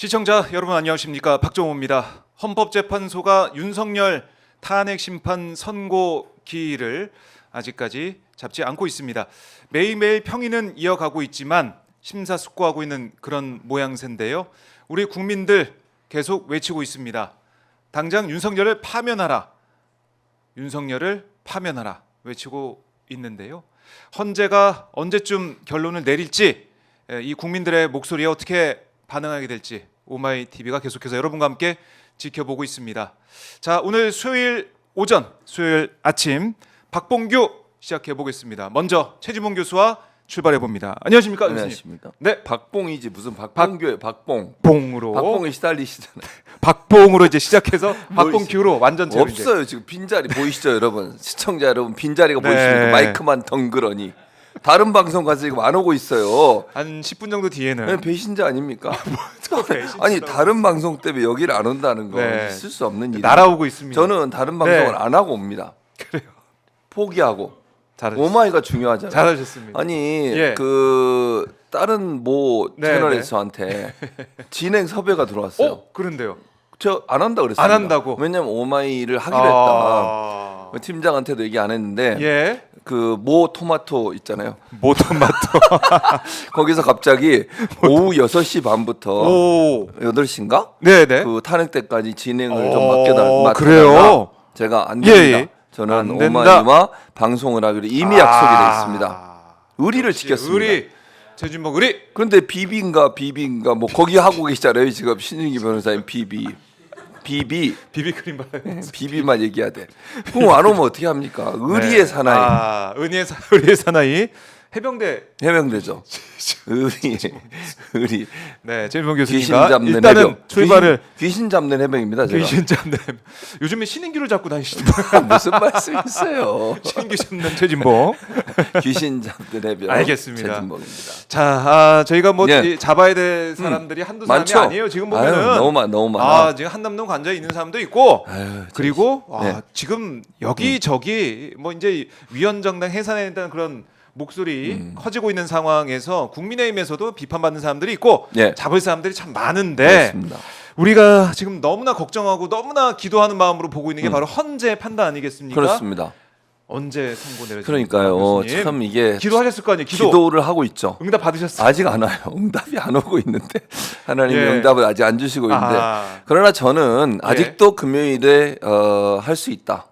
시청자 여러분 안녕하십니까, 박정호입니다. 헌법재판소가 윤석열 탄핵 심판 선고 기일을 아직까지 잡지 않고 있습니다. 매일매일 평의는 이어가고 있지만 심사숙고하고 있는 그런 모양새인데요. 우리 국민들 계속 외치고 있습니다. 당장 윤석열을 파면하라, 윤석열을 파면하라 외치고 있는데요. 헌재가 언제쯤 결론을 내릴지, 이 국민들의 목소리에 어떻게 반응하게 될지 오마이TV가 계속해서 여러분과 함께 지켜보고 있습니다. 자, 오늘 수요일 오전, 수요일 아침 박봉규 시작해 보겠습니다. 먼저 최진봉 교수와 출발해 봅니다. 안녕하십니까, 교수님? 안녕하십니까? 네, 박봉이지 무슨 박봉규예요. 박봉. 봉으로 박봉에 시달리시잖아요. 박봉으로 이제 시작해서 박봉규로 완전체로 이제. 없어요. 지금 빈자리 보이시죠, 여러분? 시청자 여러분 빈자리가 네. 보이십니까? 마이크만 덩그러니. 다른 방송 가서 지금 안 오고 있어요. 한 10분 정도 뒤에는 네, 배신자 아닙니까? 배신자라고. 아니 다른 방송 때문에 여기를 안 온다는 건 네. 있을 수 없는 일이에요. 날아오고 있습니다. 저는 다른 방송을 네. 안 하고 옵니다. 그래요. 포기하고. 잘하셨습니다. 오마이가 중요하잖아요. 잘하셨습니다. 아니 예. 그 다른 뭐 네, 채널에서 네. 저한테 진행 섭외가 들어왔어요. 그런데요. 저 안 한다 그랬어요. 안 한다고? 왜냐면 오마이를 하기로 했다. 아... 팀장한테도 얘기 안 했는데 예. 그 모 토마토 있잖아요. 모토마토. 거기서 갑자기 오후 6시 반부터 오. 8시인가? 네네. 그 탄핵 때까지 진행을 오, 좀 맡겨달라. 그래요? 제가 안 예, 됩니다. 예. 저는 안 된다. 오마이와 방송을 하기로 이미 약속이 돼 있습니다. 의리를 역시 지켰습니다. 의리. 최진봉 의리. 그런데 비비인가 뭐 거기 하고 계시잖아요. 지금 신윤기 변호사님 비비크림 발라. 비비만 얘기해야 돼. 그럼 안 오면 어떻게 합니까? 의리의 사나이. 아, 의리의 사나이. 해병대. 해병대죠. 의리. 네, 최진봉 귀신 교수님과 잡는 일단은 해병. 출발을 귀신 잡는 해병입니다. 제가. 귀신 잡는. 요즘에 신인규를 잡고 다니시더라고요. 무슨 말씀이세요? 신인규 잡는 최진봉. 귀신 잡는 해병. 알겠습니다. 최진봉입니다. 자, 저희가 뭐 예. 이 잡아야 될 사람들이 한두 사람이 많죠? 아니에요. 지금 보면은 아유, 너무 많아. 지금 한남동 관저에 있는 사람도 있고, 아유, 그리고 네. 지금 여기 저기 뭐 이제 위원정당 해산에 대한 그런 목소리 커지고 있는 상황에서 국민의힘에서도 비판받는 사람들이 있고, 예. 잡을 사람들이 참 많은데, 그렇습니다. 우리가 지금 너무나 걱정하고 너무나 기도하는 마음으로 보고 있는 게 바로 헌재 판단 아니겠습니까? 그렇습니다. 언제 선고 내려집니까? 그러니까요. 교수님? 참 이게 기도하셨을 거 아니에요. 기도를 하고 있죠. 응답 받으셨어요? 아직 안 와요. 응답이 안 오고 있는데 하나님이 예. 응답을 아직 안 주시고 있는데 그러나 저는 아직도 금요일에 할 수 있다.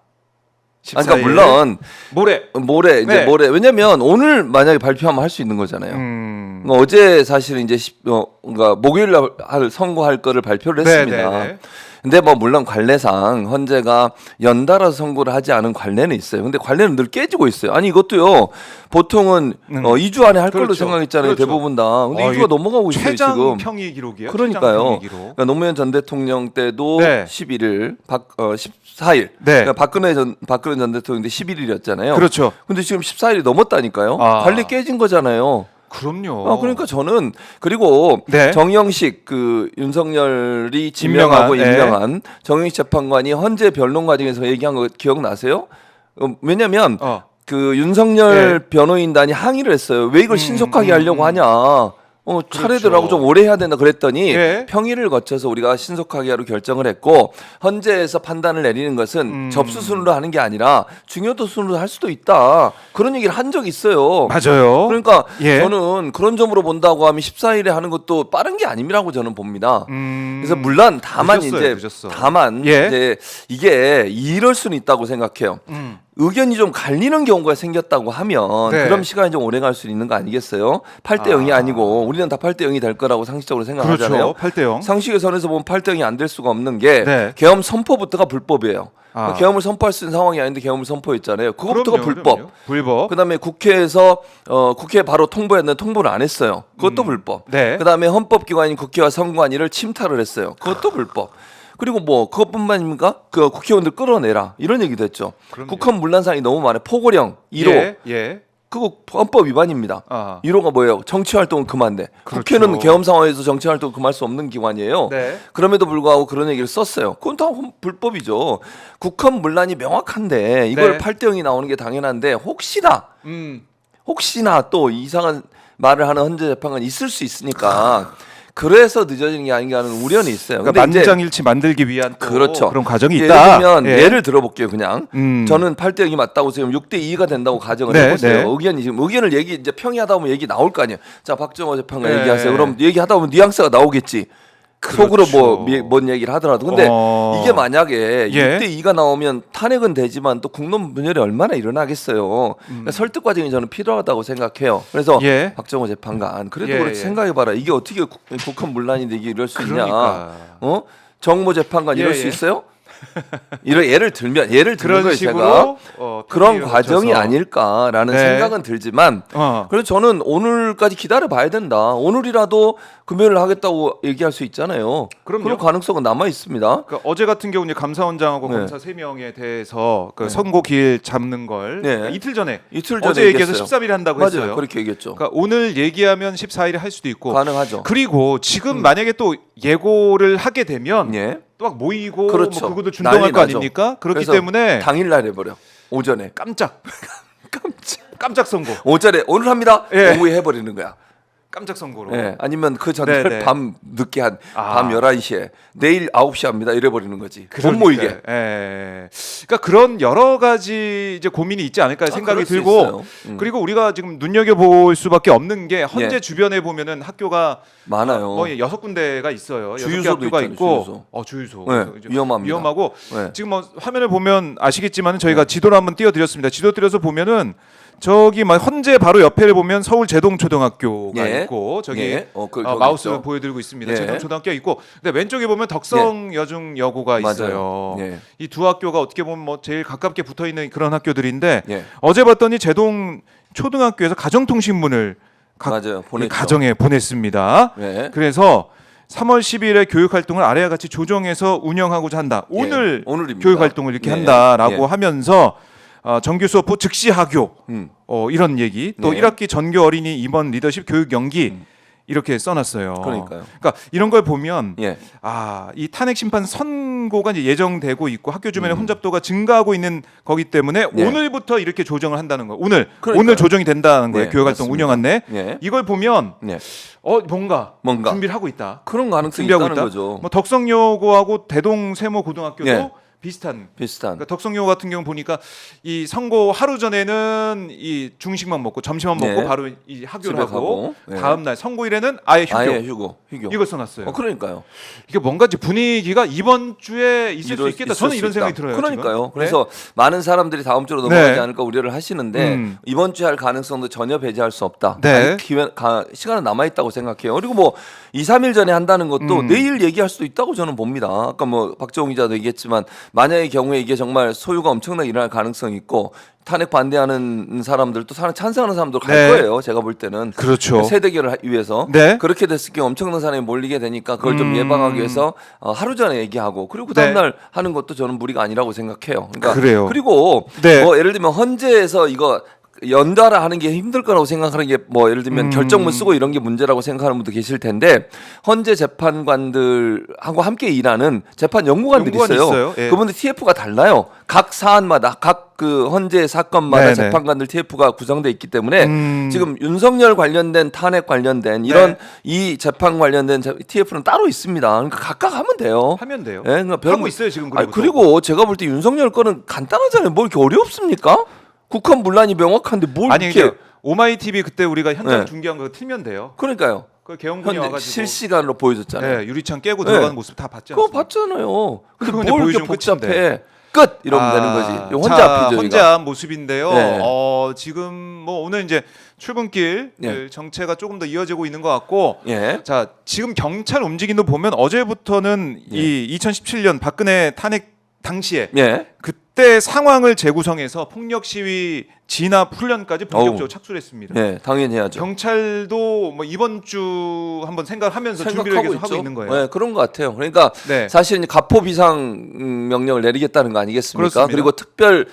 그러니까 14일. 물론 모레. 이제 네. 모레 왜냐면 오늘 만약에 발표하면 할 수 있는 거잖아요. 그러니까 어제 사실은 이제 그러니까 목요일 날 선고할 거를 발표를 했습니다. 네. 근데 뭐 물론 관례상 헌재가 연달아 선고를 하지 않은 관례는 있어요. 근데 관례는 늘 깨지고 있어요. 아니 이것도요. 보통은 2주 안에 할 걸로 그렇죠. 생각했잖아요. 그렇죠. 대부분 다. 근데 2주가 이게 넘어가고 있어요, 최장 지금. 평의 기록이에요. 그러니까요. 최장 평의 기록. 그러니까 노무현 전 대통령 때도 네. 11일, 14일. 네. 그러니까 박근혜 전 대통령 때 11일이었잖아요. 그렇죠. 근데 지금 14일이 넘었다니까요. 아. 관리 깨진 거잖아요. 그럼요. 그러니까 저는 그리고 네. 정영식 그 윤석열이 지명하고 임명한 정영식 재판관이 헌재 변론 과정에서 얘기한 거 기억나세요? 왜냐면 그 윤석열 변호인단이 항의를 했어요. 왜 이걸 신속하게 하려고 하냐? 차례들하고 좀 오래 해야 된다 그랬더니 예. 평의를 거쳐서 우리가 신속하게 하기로 결정을 했고 헌재에서 판단을 내리는 것은 접수 순으로 하는 게 아니라 중요도 순으로 할 수도 있다. 그런 얘기를 한 적이 있어요. 맞아요. 그러니까 예. 저는 그런 점으로 본다고 하면 14일에 하는 것도 빠른 게 아니라고 저는 봅니다. 그래서 물론 다만 늦었어. 예. 이제 이게 이럴 수는 있다고 생각해요. 의견이 좀 갈리는 경우가 생겼다고 하면 네. 그럼 시간이 좀 오래 갈 수 있는 거 아니겠어요? 8대 0이 아니고 우리는 다 8대 0이 될 거라고 상식적으로 생각하잖아요. 그렇죠. 8대 0. 상식의 선에서 보면 8대 0이 안 될 수가 없는 게 네. 계엄 선포부터가 불법이에요. 계엄을 선포할 수 있는 상황이 아닌데 계엄을 선포했잖아요. 그것부터가 불법. 그럼요. 불법. 그다음에 국회에서 국회에 바로 통보했는데 통보를 안 했어요. 그것도 불법. 네. 그다음에 헌법기관인 국회와 선관위를 침탈을 했어요. 그것도 불법. 그리고 뭐 그것뿐만입니까? 그 국회의원들 끌어내라 이런 얘기도 했죠. 그럼요. 국헌 문란상이 너무 많아요. 포고령 1호 예. 그거 헌법 위반입니다. 아하. 1호가 뭐예요? 정치 활동은 금한데 그렇죠. 국회는 계엄 상황에서 정치 활동 금할 수 없는 기관이에요. 네. 그럼에도 불구하고 그런 얘기를 썼어요. 그건 다 불법이죠. 국헌 문란이 명확한데 이걸 네. 8대 0이 나오는 게 당연한데 혹시나 또 이상한 말을 하는 헌재 재판관이 있을 수 있으니까 그래서 늦어지는 게 아닌가 하는 우려는 있어요. 그러니까 근데 이제 만장일치 만들기 위한 또 그렇죠. 그런 과정이 예를 있다. 들면 예. 예를 들어볼게요. 그냥 저는 8대 0이 맞다고 지금 6대 2가 된다고 가정을 네, 해보세요. 네. 의견이 지금 의견을 이제 평이하다 보면 얘기 나올 거 아니에요. 자 박정호 재판관 네. 얘기하세요. 그럼 얘기하다 보면 뉘앙스가 나오겠지. 속으로 뭔 얘기를 하더라도 근데 이게 만약에 예. 6대 2가 나오면 탄핵은 되지만 또 국론 분열이 얼마나 일어나겠어요. 그러니까 설득 과정이 저는 필요하다고 생각해요. 그래서 예. 박정호 재판관 그래도 예, 그렇게 예. 생각해봐라. 이게 어떻게 국헌 문란인데 이게 이럴 수 그러니까. 있냐? 정모 재판관 이럴 예, 수 예. 있어요? 이런 예를 들는 그런 거예요. 식으로 제가 그런 과정이 거쳐서. 아닐까라는 네. 생각은 들지만 그래서 저는 오늘까지 기다려 봐야 된다. 오늘이라도 금요일 하겠다고 얘기할 수 있잖아요. 그럼요. 그런 가능성은 남아 있습니다. 그러니까 어제 같은 경우 이제 감사원장하고 네. 검사 3명에 대해서 그 선고 기일 잡는 걸 네. 그러니까 이틀 전에 전에 얘기해서 얘기했어요. 13일 한다고 맞아요. 했어요. 그렇게 얘기했죠. 그러니까 오늘 얘기하면 14일에 할 수도 있고 가능하죠. 그리고 지금 만약에 또 예고를 하게 되면 예. 또 막 모이고 그렇죠. 뭐 그것도 준동할 난리 거 나죠. 아닙니까? 그렇기 그래서 때문에 당일날 해버려. 오전에 깜짝 선고 오전에 오늘 합니다. 예. 오후에 해버리는 거야. 깜짝 선고로. 예, 아니면 그 전날 네, 네. 밤 늦게 밤 아. 11시에 내일 9시 합니다. 이래 버리는 거지. 못 그러니까요. 모이게. 예. 그러니까 그런 여러 가지 이제 고민이 있지 않을까 생각이 그럴 수 들고 있어요. 그리고 우리가 지금 눈여겨 볼 수밖에 없는 게 헌재 예. 주변에 보면은 학교가 많아요. 뭐 6군데가 있어요. 6개 주유소도 학교가 있잖아요, 있고 주유소. 주유소. 네, 그래서 이제 위험합니다. 위험하고 네. 지금 뭐 화면을 보면 아시겠지만 저희가 지도를 한번 띄워드렸습니다. 지도 띄워서 보면은 저기 막 헌재 바로 옆에를 보면 서울 제동초등학교가 예. 있고 저기 예. 거기 마우스 있죠. 보여드리고 있습니다. 예. 제동초등학교 있고 근데 왼쪽에 보면 덕성여중여고가 있어요. 맞아요. 예. 이 두 학교가 어떻게 보면 뭐 제일 가깝게 붙어 있는 그런 학교들인데 예. 어제 봤더니 제동 초등학교에서 가정통신문을 맞아요. 보냈죠. 가정에 보냈습니다. 네. 그래서 3월 10일에 교육 활동을 아래와 같이 조정해서 운영하고자 한다. 오늘 오늘입니다. 교육 활동을 이렇게 네. 한다라고 네. 하면서 정규 수업 후 즉시 하교 이런 얘기 또 네. 1학기 전교 어린이 임원 리더십 교육 연기 이렇게 써놨어요. 그러니까요. 그러니까 이런 걸 보면 예. 이 탄핵 심판 선고가 이제 예정되고 있고 학교 주변의 혼잡도가 증가하고 있는 거기 때문에 예. 오늘부터 이렇게 조정을 한다는 거예요. 오늘 그러니까요. 조정이 된다는 거예요. 네, 교육 활동 맞습니다. 운영한 내 예. 이걸 보면 예. 뭔가 뭔가. 준비를 하고 있다. 그런 가능성이 준비하고 있다는 있다. 거죠. 뭐 덕성여고하고 대동세모고등학교도 예. 비슷한. 비슷한. 그러니까 덕성여고 같은 경우 보니까 이 선고 하루 전에는 이 중식만 먹고 점심만 먹고 네. 바로 이 학교를 집에 하고 가고. 네. 다음 날 선고일에는 아예 휴교. 아예 휴교. 이걸 써놨어요. 그러니까요. 이게 뭔가 이제 분위기가 이번 주에 있을 수 있겠다. 저는 있을 이런 수 생각이 있다. 들어요. 그러니까요. 지금. 그래서 많은 사람들이 다음 주로 넘어가지 네. 않을까 우려를 하시는데 이번 주에 할 가능성도 전혀 배제할 수 없다. 네. 아직 시간은 남아 있다고 생각해요. 그리고 뭐 2, 3일 전에 한다는 것도 내일 얘기할 수도 있다고 저는 봅니다. 아까 뭐 박정우 기자도 얘기했지만 만약의 경우에 이게 정말 소유가 엄청나게 일어날 가능성이 있고 탄핵 반대하는 사람들도 찬성하는 사람도 갈 네. 거예요. 제가 볼 때는 그렇죠. 세대결을 위해서 네. 그렇게 됐을 경우 엄청난 사람이 몰리게 되니까 그걸 좀 예방하기 위해서 하루 전에 얘기하고 그리고 그 다음 네. 날 하는 것도 저는 무리가 아니라고 생각해요. 그러니까 그래요. 그리고 네. 뭐 예를 들면 헌재에서 이거 연달아 하는 게 힘들 거라고 생각하는 게 뭐 예를 들면 결정문 쓰고 이런 게 문제라고 생각하는 분도 계실 텐데 헌재 재판관들하고 함께 일하는 재판 연구관들이 연구관이 있어요. 있어요. 예. 그분들 TF가 달라요. 각 사안마다 각 그 헌재 사건마다 네네. 재판관들 TF가 구성돼 있기 때문에 지금 윤석열 관련된 탄핵 관련된 이런 네. 이 재판 관련된 TF는 따로 있습니다. 그러니까 각각 하면 돼요. 하면 돼요. 예, 그러니까 하고 있어요 지금. 그리고 제가 볼 때 윤석열 거는 간단하잖아요. 뭐 이렇게 어렵습니까? 국헌 문란이 명확한데 뭘 아니 이렇게 그러니까 오마이 TV 그때 우리가 현장 네. 중계한 거 틀면 돼요. 그러니까요. 그 개헌군이 현재 와가지고 실시간으로 보여줬잖아요. 네, 유리창 깨고 네. 들어가는 모습 다 봤지 그거 않습니까? 봤잖아요. 근데 그거 이제 뭘 이렇게 보여주면 복잡해? 끝인데. 끝 이러면 되는 거지. 이거 혼자 자, 앞이죠. 혼자 이거. 앞 모습인데요. 네. 지금 뭐 오늘 이제 출근길 네. 정체가 조금 더 이어지고 있는 것 같고, 예. 자 지금 경찰 움직임도 보면 어제부터는 예. 이 2017년 박근혜 탄핵 당시에 예. 그때 상황을 재구성해서 폭력 시위 진압 훈련까지 본격적으로 착수를 했습니다. 예, 당연히 해야죠. 경찰도 뭐 이번 주 한번 생각하면서 준비를 생각하고 계속 하고 있죠. 있는 거예요. 네, 그런 것 같아요. 그러니까 네. 사실 가포 비상 명령을 내리겠다는 거 아니겠습니까? 그렇습니다. 그리고 특별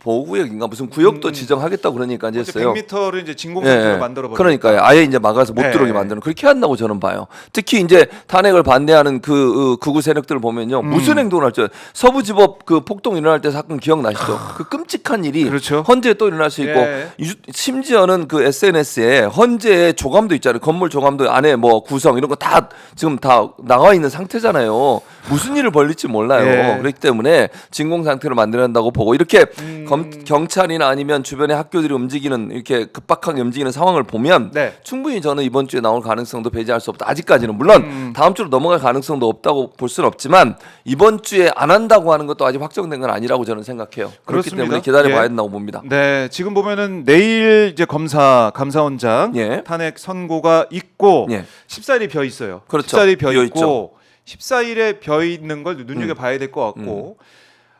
보호구역인가 무슨 구역도 지정하겠다고 그러니까 이제 했어요. 100m를 이제 진공상태로 만들어 버리고. 그러니까요. 아예 이제 막아서 못 들어오게 만드는 그렇게 한다고 저는 봐요. 특히 이제 탄핵을 반대하는 그 극우 세력들을 보면요. 무슨 행동을 할지 서부지법 그 폭동 일어날 때 사건 기억나시죠? 그 끔찍한 일이 그렇죠. 헌재에 또 일어날 수 있고 심지어는 그 SNS에 헌재의 조감도 있잖아요. 건물 조감도 안에 뭐 구성 이런 거 다 지금 다 나와 있는 상태잖아요. 무슨 일을 벌릴지 몰라요. 그렇기 때문에 진공 상태로 만들어야 한다고 보고 이렇게 경찰이나 아니면 주변의 학교들이 움직이는 이렇게 급박하게 움직이는 상황을 보면 충분히 저는 이번 주에 나올 가능성도 배제할 수 없다. 아직까지는 물론 다음 주로 넘어갈 가능성도 없다고 볼 수는 없지만 이번 주에 안 한다고 하는 것도 아직 확정된 건 아니라고 저는 생각해요. 그렇기 그렇습니다. 때문에 기다려봐야 된다고 봅니다. 네, 지금 보면은 내일 이제 감사원장 탄핵 선고가 있고 14일이 비어 있어요. 그렇죠. 14일이 비어 있고 있죠. 14일에 비어 있는 걸 눈여겨 봐야 될 것 같고.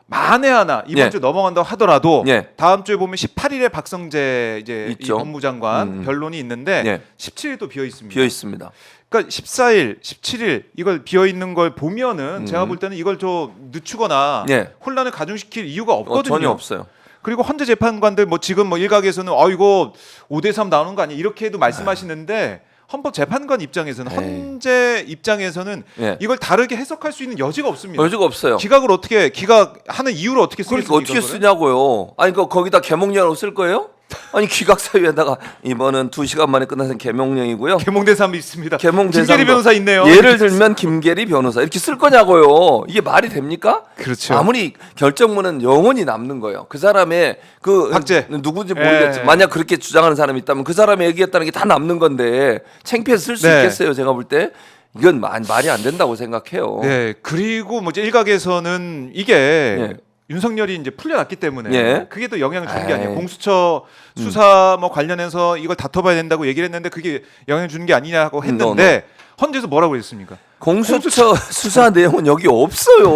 만에 하나 이번 주 넘어간다고 하더라도 다음 주에 보면 18일에 박성재 이제 이 법무장관 변론이 있는데 17일도 비어 있습니다. 비어 있습니다. 그러니까 14일, 17일 이걸 비어 있는 걸 보면은 제가 볼 때는 이걸 좀 늦추거나 혼란을 가중시킬 이유가 없거든요. 전혀 없어요. 그리고 헌재 재판관들 뭐 지금 뭐 일각에서는 이거 5대3 나오는 거 아니야 이렇게도 말씀하시는데 헌법재판관 입장에서는 헌재 입장에서는 이걸 다르게 해석할 수 있는 여지가 없습니다. 여지가 없어요. 기각하는 이유를 어떻게 쓰겠습니까? 그러니까 어떻게 쓰냐고요. 아니 거기다 개몽령으로 쓸 거예요? 아니 기각 사유에다가 이번은 2시간 만에 끝나는 개몽령이고요. 개몽된 사람이 있습니다. 개몽된 김계리 변호사 있네요. 예를 들면 김계리 변호사 이렇게 쓸 거냐고요. 이게 말이 됩니까? 그렇죠. 아무리 결정문은 영원히 남는 거예요. 그 사람의 그 박제 누구인지 모르겠지만 만약 그렇게 주장하는 사람이 있다면 그 사람이 얘기했다는 게 다 남는 건데 창피해서 쓸 수 있겠어요. 제가 볼 때. 이건 말이 안 된다고 생각해요. 네. 그리고 뭐 이제 일각에서는 이게 윤석열이 이제 풀려났기 때문에 그게 또 영향을 주는 게 아니에요. 공수처 수사 뭐 관련해서 이걸 다퉈봐야 된다고 얘기를 했는데 그게 영향을 주는 게 아니냐고 했는데 헌재에서 뭐라고 했습니까? 공수처 수사 내용은 여기 없어요.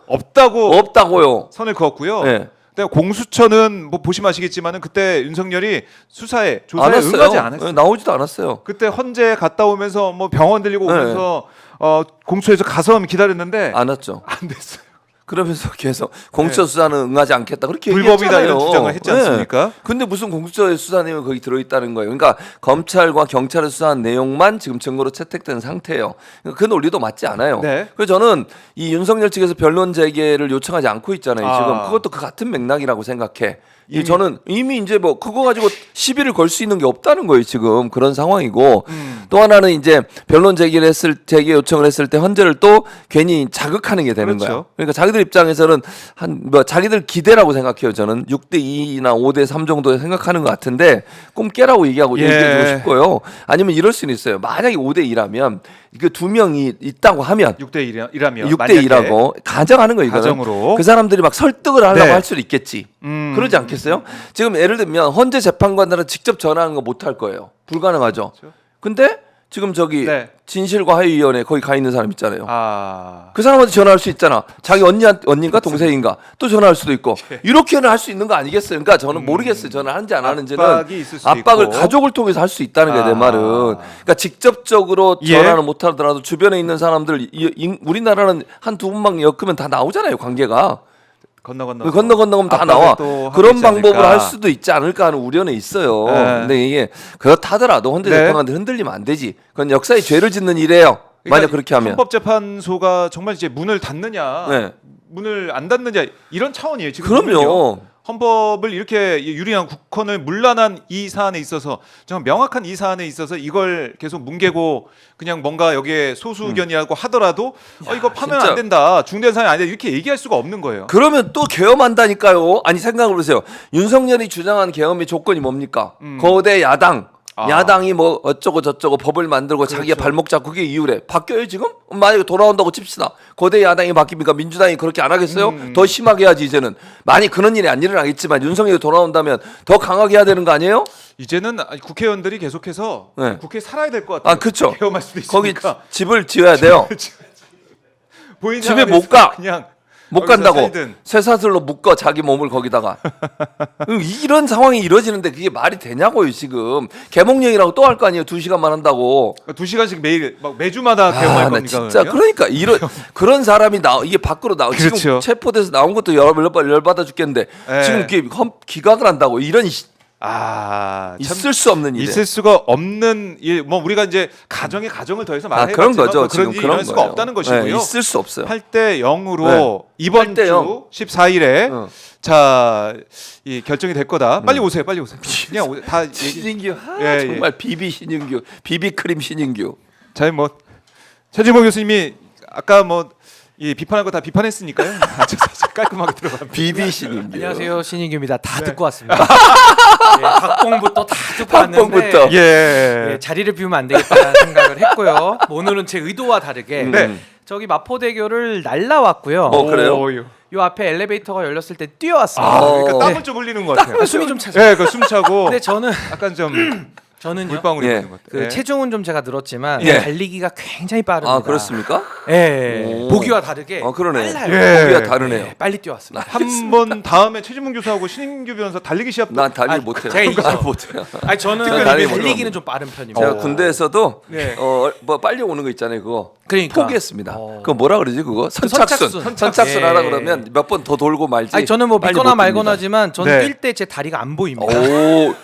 없다고요. 선을 그었고요. 근데 공수처는 뭐 보시면 아시겠지만은 그때 윤석열이 조사에 응하지 않았어요. 나오지도 않았어요. 그때 헌재 갔다 오면서 뭐 병원 들리고 오면서 공수처에서 가서 기다렸는데 안 왔죠. 안 됐어요. 그러면서 계속 공수처 수사는 응하지 않겠다 그렇게 불법이다 이런 주장을 했지 않습니까? 근데 무슨 공수처의 수사 내용이 거기 들어있다는 거예요. 그러니까 검찰과 경찰을 수사한 내용만 지금 증거로 채택된 상태예요. 그 논리도 맞지 않아요. 그래서 저는 이 윤석열 측에서 변론 재개를 요청하지 않고 있잖아요. 지금 그것도 그 같은 맥락이라고 생각해. 저는 이미 이제 뭐 그거 가지고 시비를 걸 수 있는 게 없다는 거예요. 지금 그런 상황이고 또 하나는 이제 변론 재개 요청을 했을 때 헌재를 또 괜히 자극하는 게 되는 거예요. 그러니까 자기들 입장에서는 자기들 기대라고 생각해요. 저는 6대2나 5대3 정도 생각하는 것 같은데 꿈 깨라고 얘기해주고 싶고요. 아니면 이럴 수는 있어요. 만약에 5대2라면 그 2명이 있다고 하면 6대2라고 가정하는 거예요. 가정으로 그 사람들이 막 설득을 하려고 할 수도 있겠지. 그러지 않겠어요? 지금 예를 들면 헌재 재판관들은 직접 전화하는 거 못 할 거예요. 불가능하죠. 근데 지금 저기 진실과 화해위원회 거기 가 있는 사람 있잖아요. 그 사람한테 전화할 수 있잖아. 자기 언니인가 동생인가 또 전화할 수도 있고 이렇게는 할 수 있는 거 아니겠어요? 그러니까 저는 모르겠어요. 전화하는지 안 하는지는 압박을 가족을 통해서 할 수 있다는 게 내 말은. 그러니까 직접적으로 전화는 못 하더라도 주변에 있는 사람들 우리나라는 한 두 분만 엮으면 다 나오잖아요. 관계가. 건너가면 다 나와. 그런 방법을 할 수도 있지 않을까 하는 우려는 있어요. 근데 이게 그렇다더라도 헌재 재판관들 흔들리면 안 되지. 그건 역사의 죄를 짓는 일이에요. 만약 그렇게 하면. 헌법재판소가 정말 이제 문을 닫느냐, 문을 안 닫느냐 이런 차원이에요. 지금 그럼요. 헌법을 이렇게 유리한 국헌을 문란한 이 사안에 있어서 정말 명확한 이 사안에 있어서 이걸 계속 뭉개고 그냥 뭔가 여기에 소수 의견이라고 하더라도 이거 파면 안 된다, 중대한 사안이 아니다 이렇게 얘기할 수가 없는 거예요. 그러면 또 계엄한다니까요. 아니 생각을 해보세요. 윤석열이 주장한 계엄의 조건이 뭡니까? 거대 야당이 뭐 어쩌고 저쩌고 법을 만들고 자기의 발목 잡고 그게 이유래. 바뀌어요 지금? 만약에 돌아온다고 칩시다. 거대 야당이 바뀝니까? 민주당이 그렇게 안 하겠어요? 더 심하게 해야지 이제는. 만약 그런 일이 안 일어나겠지만 윤석열이 돌아온다면 더 강하게 해야 되는 거 아니에요? 이제는 국회의원들이 계속해서 국회에 살아야 될 것 같아요. 그렇죠. 계엄할 수도 있으니까. 거기 집을 지어야 돼요. 보이는 집에 못 가. 그냥 못 거기서 간다고 살든. 쇠사슬로 묶어 자기 몸을 거기다가 이런 상황이 이루어지는데 그게 말이 되냐고요 지금. 개몽령이라고 또 할 거 아니에요. 2시간만 한다고. 2시간씩 매일 막 매주마다 개봉할 나 겁니까? 진짜 그러면? 그러니까 그런 사람이 이게 밖으로 나오 그렇죠. 지금 체포돼서 나온 것도 열받아 죽겠는데 네. 지금 기각을 한다고 이런 참 있을 수 없는 일이 있을 수가 없는 일. 뭐 우리가 이제 가정을 더해서 말해봤지만 그런 거죠. 뭐 지금 그런 일이 그런 일어날 수가 거예요. 없다는 것이고요. 네, 있을 수 없어요. 8대 0으로 네. 이번 8대 주 0. 14일에 어. 자, 이 결정이 될 거다. 빨리 오세요. 그냥 다 얘기. 신인규 예, 정말 비비 신인규 비비크림 신인규. 자, 뭐 최지봉 교수님이 아까 뭐 이 비판한 거 다 비판했으니까요. 아주 깔끔하게 들어갑니다. 비비 신인규. 안녕하세요, 신인규입니다. 다 네. 듣고 왔습니다. 예, 각본부터 다 듣고 각본부터. 왔는데 예. 예, 자리를 비우면 안 되겠다는 생각을 했고요. 오늘은 제 의도와 다르게 네. 저기 마포대교를 날라왔고요. 그래요? 요 앞에 엘리베이터가 열렸을 때 뛰어왔습니다. 그러니까 어. 땀을 좀 흘리는 것 같아요. 숨이 좀 차죠. 예, 그 숨차고 근데 저는 약간 좀 저는요. 물방울이 예. 보는 것 같아요. 그 예. 체중은 좀 제가 늘었지만 예. 달리기가 굉장히 빠릅니다. 아 그렇습니까? 예. 오. 보기와 다르게 그러네. 빨라요. 예. 보기가 다르네요. 예, 빨리 뛰어왔습니다. 한번 다음에 최지문 교수하고 신인규 변호사 달리기 시합 난 달리기 아니, 못해요. 제가 이기죠. 난 못해요. 아니 저는 제가 달리기 달리기는 못해요. 좀 빠른 편입니다. 제가 군대에서도 네. 뭐 빨리 오는 거 있잖아요. 그거 그러니까. 포기했습니다. 그거 뭐라 그러지 그거? 선착순. 선착순 예. 하라 그러면 몇 번 더 돌고 말지. 아니 저는 뭐 빨리 믿거나 못 말거나지만 저는 네. 뛸 때 제 다리가 안 보입니다. 오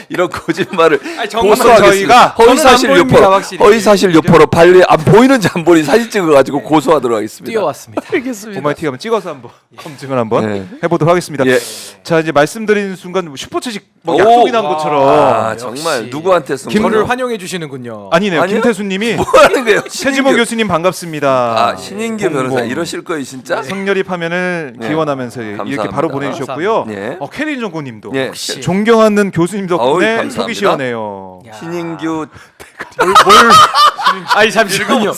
이런 거짓말을 아니, 정말 고소하겠습니다. 저희가 허위사실 저는 안 보입니다, 유포로 확실히. 허위사실 유포로 발리 안 보이는지 안 보이는지 사진 찍어가지고 고소하도록 하겠습니다. 뛰어왔습니다. 알겠습니다. 고마이티 가면 찍어서 한번 검증을 한번 네. 해보도록 하겠습니다. 예. 자 이제 말씀드린 순간 슈퍼챗이 뭐 오. 약속이 난 것처럼 아 역시. 정말 누구한테 쓴 김- 거죠? 저를 환영해 주시는군요. 아니네요. 아니요? 김태수님이 뭐 하는 거예요? 최지봉 교수님 반갑습니다. 아 신인규 변호사 봉봉. 이러실 거예요 진짜? 성렬입 화면을 네. 기원하면서 이렇게 감사합니다. 바로 보내주셨고요. 네. 캐린 정고님도 예. 역시. 존경하는 교수님 어우, 덕분에 감사합니다. 속이 시원해요. 야. 신인규 아니 잠시만요.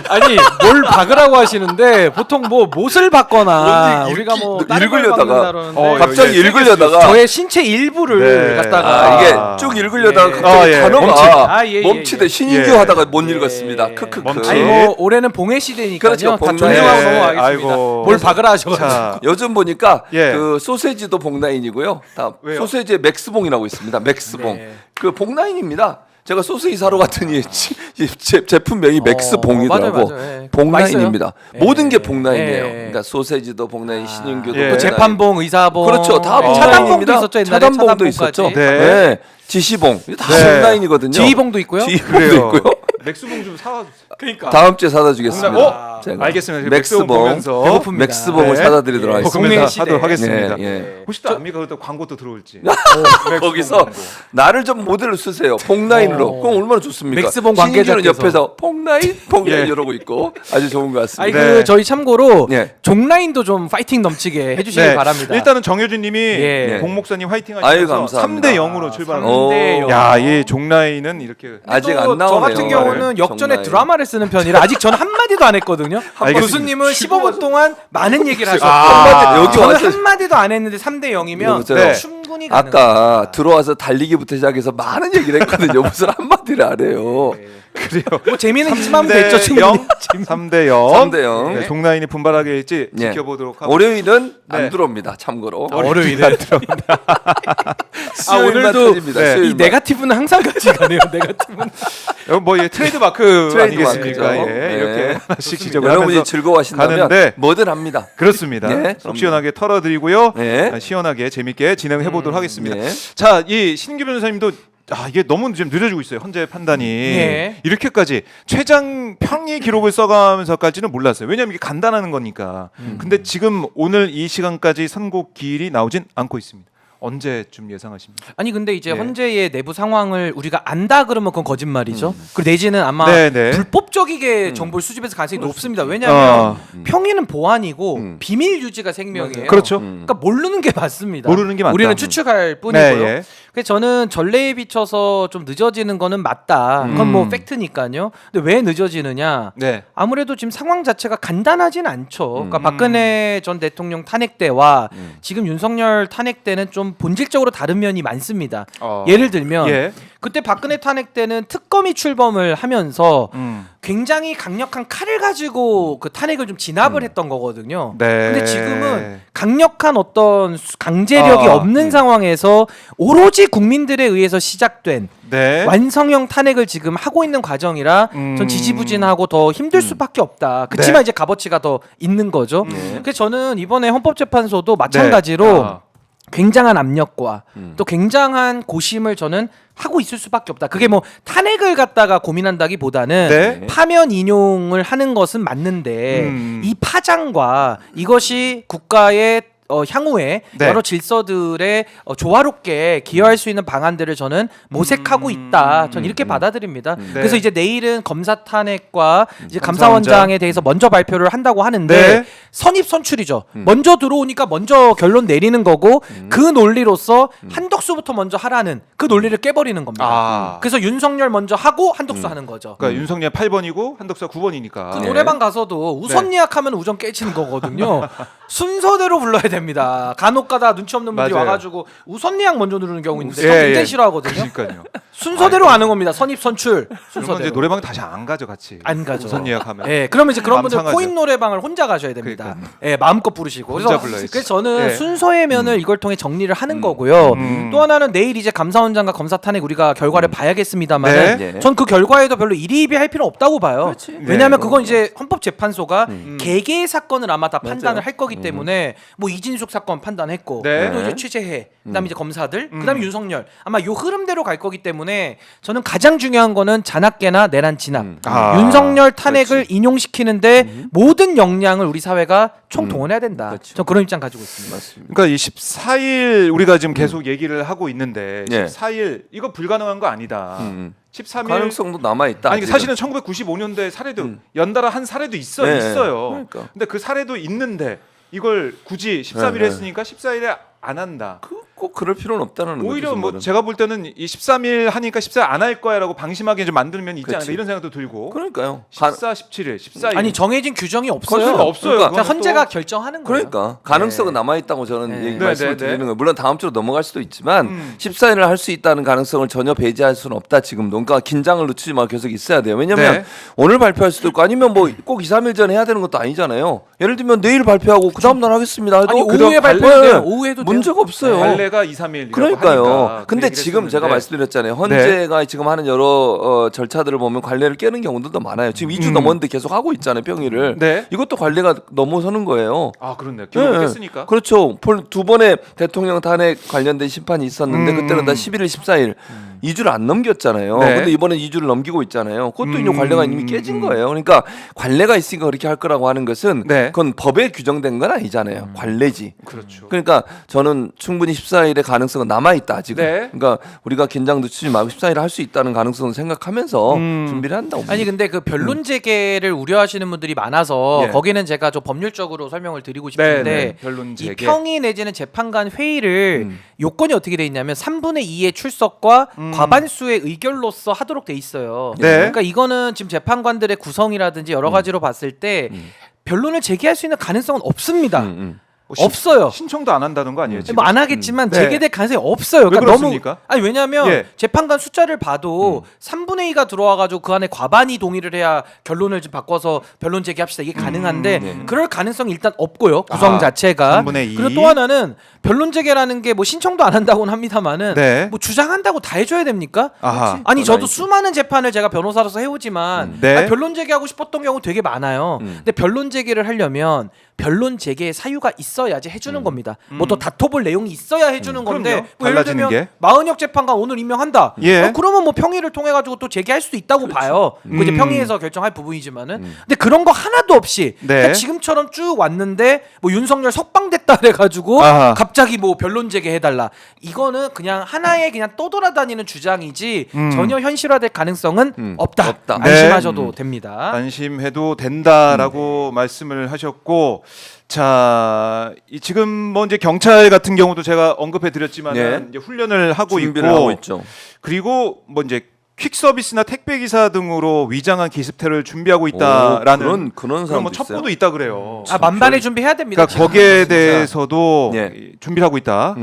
아니 뭘 박으라고 하시는데 보통 뭐 못을 박거나 우리가 뭐 다른 걸 읽으려다가 박는다 그러는데 갑자기 예, 읽으려다가 저의 신체 일부를 네. 갖다가 이게 아. 쭉 읽으려다가 예. 갑자기 예. 단어가 예, 예, 멈추대 예. 신인규 예. 하다가 못 예. 읽었습니다. 크크크. 멈추. 아니 뭐 올해는 봉해 시대니까요. 그렇죠, 다 봉- 존중하고 예. 넘어가겠습니다. 아이고. 뭘 박으라 하셔가지고. 자, 요즘 보니까 예. 그 소세지도 복라인이고요. 다 왜요? 소세지에 맥스봉이라고 있습니다. 맥스봉. 네. 그 복라인입니다. 제가 소세지 사러 갔더니 제품명이 맥스봉이더라고. 맞아요, 맞아요. 예. 복라인입니다. 맛있어요? 모든 게 예. 복라인이에요. 예. 그러니까 소세지도 복라인, 신인규도 예. 또 복라인. 재판봉, 의사봉, 그렇죠. 다 예. 복라인입니다. 차단봉도 있었죠 옛날에. 차단봉도 차단봉까지. 있었죠. 네. 네. 지시봉. 이거 다 네. 복라인이거든요. 지휘봉도 있고요. 지휘봉도 그래요. 있고요. 맥스봉 좀 사와주세요. 그러니까. 다음 주에 사다 주겠습니다. 어? 제가. 알겠습니다. 맥스봉. 보면서 배고픕니다. 맥스봉을 네. 사다 드리도록 하겠습니다. 공매 보면서 시대. 하도록 하겠습니다. 예, 예. 혹시 또 압니까? 또 광고도 들어올지. 거기서 나를 좀 모델로 쓰세요. 복라인으로. 그럼 얼마나 좋습니까? 맥스봉 신인규는 관계자께서. 옆에서 복라인 예. 이러고 있고 아주 좋은 것 아니 같습니다. 네. 그 저희 참고로 예. 종라인도 좀 파이팅 넘치게 해주시길 바랍니다. 일단은 정효준님이 예. 공 목사님 화이팅 아유, 하시면서 감사합니다. 3대 0으로 출발합니다. 오. 3대 0. 야, 이 종라인은 이렇게 아직 또 안 나오네요. 저 같은 경우는 역전에 정라인. 드라마를 쓰는 편이라 아직 전 한마디도 안 했거든요. 알겠습니다. 교수님은 15분 동안 많은 얘기를 하셨고 한마디, 여기 저는 와서 한마디도 안 했는데 3대 0이면 여보세요? 네. 충분히 가능합니다. 아까 들어와서 달리기부터 시작해서 많은 얘기를 했거든요. 무슨 한마디를 안 해요. 그래요. 뭐 재미는 있지만 됐죠 충분히. 3대 0. 3대 0. 네, 종라인이 분발하게 할지 예. 지켜보도록 하고. 월요일은 네. 안 들어옵니다. 참고로. 월요일에 수요일만 오늘도 터집니다. 네. 이 수요일만. 네가티브는 항상 같이 가네요. 네가티브는. 뭐 트레이드 마크 트레이드 아니겠습니까? 마크죠. 예, 네. 이렇게 하나씩 지적을 여러분이 하면서 즐거워하신다면 가는데 뭐든 합니다. 그렇습니다. 네, 속 시원하게 털어드리고요. 네. 시원하게 재밌게 진행해 보도록 하겠습니다. 네. 자, 이 신규 변호사님도 이게 너무 좀 느려지고 있어요. 헌재 판단이 네. 이렇게까지 최장 평의 기록을 써가면서까지는 몰랐어요. 왜냐하면 이게 간단한 거니까. 근데 지금 오늘 이 시간까지 선고 기일이 나오진 않고 있습니다. 언제쯤 예상하십니까? 아니 근데 이제 네. 헌재의 내부 상황을 우리가 안다 그러면 그건 거짓말이죠. 그리고 내지는 아마 네, 네. 불법적이게 정보를 수집해서 가능성이 높습니다. 왜냐하면 평의는 보안이고 비밀 유지가 생명이에요. 그렇죠. 그러니까 모르는 게 맞습니다. 모르는 게 맞다. 우리는 추측할 뿐이고요. 네, 예. 그래서 저는 전례에 비춰서 좀 늦어지는 거는 맞다. 그건 뭐 팩트니까요. 근데 왜 늦어지느냐? 네. 아무래도 지금 상황 자체가 간단하진 않죠. 그러니까 박근혜 전 대통령 탄핵 때와 지금 윤석열 탄핵 때는 좀 본질적으로 다른 면이 많습니다. 예를 들면 예. 그때 박근혜 탄핵 때는 특검이 출범을 하면서 굉장히 강력한 칼을 가지고 그 탄핵을 좀 진압을 했던 거거든요. 네. 근데 지금은 강력한 어떤 강제력이 없는 상황에서 오로지 국민들에 의해서 시작된 네. 완성형 탄핵을 지금 하고 있는 과정이라 전 지지부진하고 더 힘들 수밖에 없다. 그렇지만 네. 이제 값어치가 더 있는 거죠. 그래서 저는 이번에 헌법재판소도 마찬가지로 네. 굉장한 압력과 또 굉장한 고심을 저는 하고 있을 수밖에 없다. 그게 뭐 탄핵을 갖다가 고민한다기보다는 네. 파면 인용을 하는 것은 맞는데 이 파장과 이것이 국가의 향후에 네. 여러 질서들에 조화롭게 기여할 수 있는 방안들을 저는 모색하고 있다. 전 이렇게 받아들입니다. 그래서 이제 내일은 검사 탄핵과 이제 감사원장에 대해서 먼저 발표를 한다고 하는데 네. 선입 선출이죠. 먼저 들어오니까 먼저 결론 내리는 거고 그 논리로서 한덕수부터 먼저 하라는 그 논리를 깨버리는 겁니다. 그래서 윤석열 먼저 하고 한덕수 하는 거죠. 그러니까 윤석열 8번이고 한덕수가 9번이니까. 그 노래방 가서도 우선 예약하면 우정 깨지는 거거든요. 순서대로 불러야 됩니다. 간혹가다 눈치 없는 분들이 맞아요. 와가지고 우선 예약 먼저 누르는 경우 있는데 예, 저 굉장히 예. 싫어하거든요. 그러니까요. 순서대로 가는 겁니다. 선입 선출 그러면 이제 순서대로. 노래방 다시 안 가죠, 같이. 안 가죠. 우선 예약하면. 예, 그러면 이제 그런 마음 분들 상하죠. 코인 노래방을 혼자 가셔야 됩니다. 예, 마음껏 부르시고. 혼자 불러야지. 그래서 저는 예. 순서의 면을 이걸 통해 정리를 하는 거고요. 또 하나는 내일 이제 감사원장과 검사 탄핵 우리가 결과를 봐야겠습니다만, 네. 전 그 결과에도 별로 이리이비할 필요 없다고 봐요. 왜냐하면 네. 그건 이제 헌법재판소가 개개의 사건을 아마 다 판단을 할 거기 때문에 뭐 이진숙 사건 판단했고, 네. 또 이제 취재해, 그다음에 이제 검사들, 그다음에 윤석열 아마 요 흐름대로 갈 거기 때문에 저는 가장 중요한 거는 잔악계나 내란 진압, 윤석열 탄핵을 인용시키는데 모든 역량을 우리 사회가 총동원해야 된다. 전 그런 입장 가지고 있습니다. 그러니까 이 14일 우리가 지금 계속 얘기를 하고 있는데 네. 14일 이거 불가능한 거 아니다. 13일 가능성도 남아 있다. 아니 사실은 1995년도에 사례도 연달아 한 사례도 있어요. 그러니까. 근데 그 사례도 있는데 이걸 굳이 13일 네. 했으니까 14일에 안 한다. 꼭 그럴 필요는 없다는 거죠. 오히려 뭐 말은. 제가 볼 때는 이 13일 하니까 14일 안 할 거야라고 방심하게 좀 만들면 있지 않을까 그치. 이런 생각도 들고. 그러니까요. 14, 17일, 14일. 아니 정해진 규정이 없어요. 그럴 수가 없어요. 그러니까 그거는 헌재가 또. 결정하는 거예요. 그러니까 가능성은 남아 있다고 저는 네. 말씀을 네. 드리는 거예요. 물론 다음 주로 넘어갈 수도 있지만 14일을 할 수 있다는 가능성을 전혀 배제할 수는 없다. 지금도. 그러니까 긴장을 늦추지 말고 계속 있어야 돼요. 왜냐하면 네. 오늘 발표할 수도 있고 아니면 뭐 꼭 2, 3일 전에 해야 되는 것도 아니잖아요. 예를 들면 내일 발표하고 그 다음 날 하겠습니다. 해도 아니 오후에 발표해도 돼요. 오후에도 돼요. 문제가 없어요. 관례가 2, 3일. 그러니까요. 근데 지금 제가 말씀드렸잖아요. 헌재가 지금 하는 여러 절차들을 보면 관례를 깨는 경우들도 많아요. 지금 2주 넘었는데 계속 하고 있잖아요. 평일을. 네. 이것도 관례가 넘어서는 거예요. 아 그렇네. 기록을 네. 깼으니까. 그렇죠. 두 번의 대통령 탄핵 관련된 심판이 있었는데 그때는 다 11일, 14일 2주를 안 넘겼잖아요. 네. 근데 이번엔 2주를 넘기고 있잖아요. 그것도 이제 관례가 이미 깨진 거예요. 그러니까 관례가 있으니까 그렇게 할 거라고 하는 것은 네. 그건 법에 규정된 건 아니잖아요. 관례지. 그렇죠. 그러니까 저는 충분히 14일의 가능성은 남아 있다 아직은. 네. 그러니까 우리가 긴장 늦추지 말고 14일을 할 수 있다는 가능성을 생각하면서 준비를 한다고. 아니 근데 그 변론 재개를 우려하시는 분들이 많아서 예. 거기는 제가 좀 법률적으로 설명을 드리고 싶은데 네. 변론 이 재개. 평의 내지는 재판관 회의를 요건이 어떻게 돼 있냐면 3분의 2의 출석과 과반수의 의결로서 하도록 돼 있어요. 네. 그러니까 이거는 지금 재판관들의 구성이라든지 여러 가지로 봤을 때 변론을 제기할 수 있는 가능성은 없습니다. 뭐 없어요. 신청도 안 한다는 거 아니에요? 지금? 뭐 안 하겠지만 네. 재개될 가능성이 없어요. 왜 그렇습니까? 아니 왜냐하면 예. 재판관 숫자를 봐도 3분의 2가 들어와가지고 그 안에 과반이 동의를 해야 결론을 좀 바꿔서 변론 재개합시다 이게 가능한데 그럴 가능성이 일단 없고요. 구성 자체가. 3분의 2. 그리고 또 하나는 변론 재개라는 게 뭐 신청도 안 한다고는 합니다만은 네. 뭐 주장한다고 다 해줘야 됩니까? 아하. 아니 저도 아니지. 수많은 재판을 제가 변호사로서 해오지만 네. 아니, 변론 재개하고 싶었던 경우 되게 많아요. 근데 변론 재개를 하려면 변론 재개의 사유가 있어야지 해주는 겁니다. 뭐 또 다퉈볼 내용이 있어야 해주는 건데 그럼요. 뭐 예를 달라지는 들면 게. 마은혁 재판관 오늘 임명한다. 예. 그러면 뭐 평의를 통해 가지고 또 재개할 수도 있다고 봐요. 그 이제 평의에서 결정할 부분이지만은 근데 그런 거 하나도 없이 네. 그냥 지금처럼 쭉 왔는데 뭐 윤석열 석방됐다 잘못했다 그래가지고 아하. 갑자기 뭐 변론 제기해달라. 이거는 그냥 하나의 그냥 떠돌아다니는 주장이지 전혀 현실화될 가능성은 없다. 없다. 안심하셔도 됩니다. 안심해도 된다라고 말씀을 하셨고, 자, 지금 뭐 이제 경찰 같은 경우도 제가 언급해 드렸지만 네. 이제 훈련을 하고 준비를 있고, 하고 있죠. 그리고 뭐 이제 퀵 서비스나 택배 기사 등으로 위장한 기습 테러를 준비하고 있다라는 그런 뭐 사람도 첩보도 있어요. 있다 그래요. 만반의 준비해야 됩니다. 그러니까 거기에 대해서도 예. 준비를 하고 있다.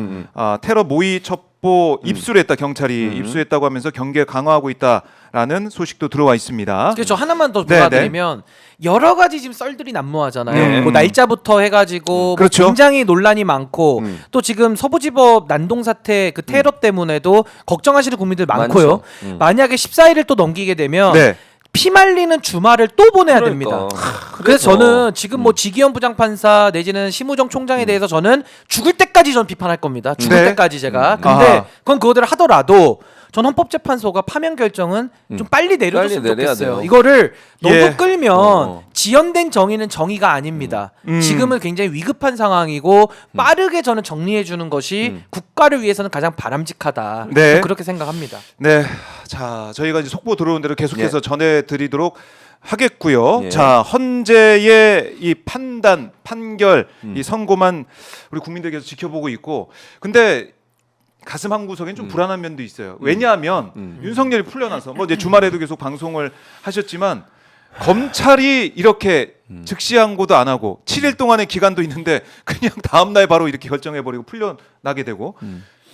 테러 모의 첩보 입수했다. 경찰이 입수했다고 하면서 경계 강화하고 있다라는 소식도 들어와 있습니다. 그래서 저 하나만 더 네, 도와드리면 여러 가지 지금 썰들이 난무하잖아요. 네. 뭐 날짜부터 해가지고 그렇죠. 뭐 굉장히 논란이 많고 또 지금 서부지법 난동 사태 그 테러 때문에도 걱정하시는 국민들 많고요. 많죠. 만약에 14일을 또 넘기게 되면 네. 피말리는 주말을 또 보내야 그러니까. 됩니다. 그래서 저는 지금 뭐 지기현 부장판사 내지는 심우정 총장에 대해서 저는 죽을 때까지 전 비판할 겁니다. 죽을 네. 때까지 제가. 근데 아하. 그건 그거대로 하더라도 전 헌법재판소가 파면 결정은 좀 빨리 내려줬으면 빨리 내려야 좋겠어요. 돼요. 이거를 너무 예. 끌면 지연된 정의는 정의가 아닙니다. 지금은 굉장히 위급한 상황이고 빠르게 저는 정리해 주는 것이 국가를 위해서는 가장 바람직하다. 네. 저는 그렇게 생각합니다. 네. 자, 저희가 이제 속보 들어온 대로 계속해서 예. 전해드리도록 하겠고요. 예. 자, 헌재의 이 판단, 판결, 이 선고만 우리 국민들께서 지켜보고 있고, 근데 가슴 한 구석엔 좀 불안한 면도 있어요. 왜냐하면 윤석열이 풀려나서 뭐 이제 주말에도 계속 방송을 하셨지만 검찰이 이렇게 즉시항고도 안 하고 7일 동안의 기간도 있는데 그냥 다음 날 바로 이렇게 결정해버리고 풀려나게 되고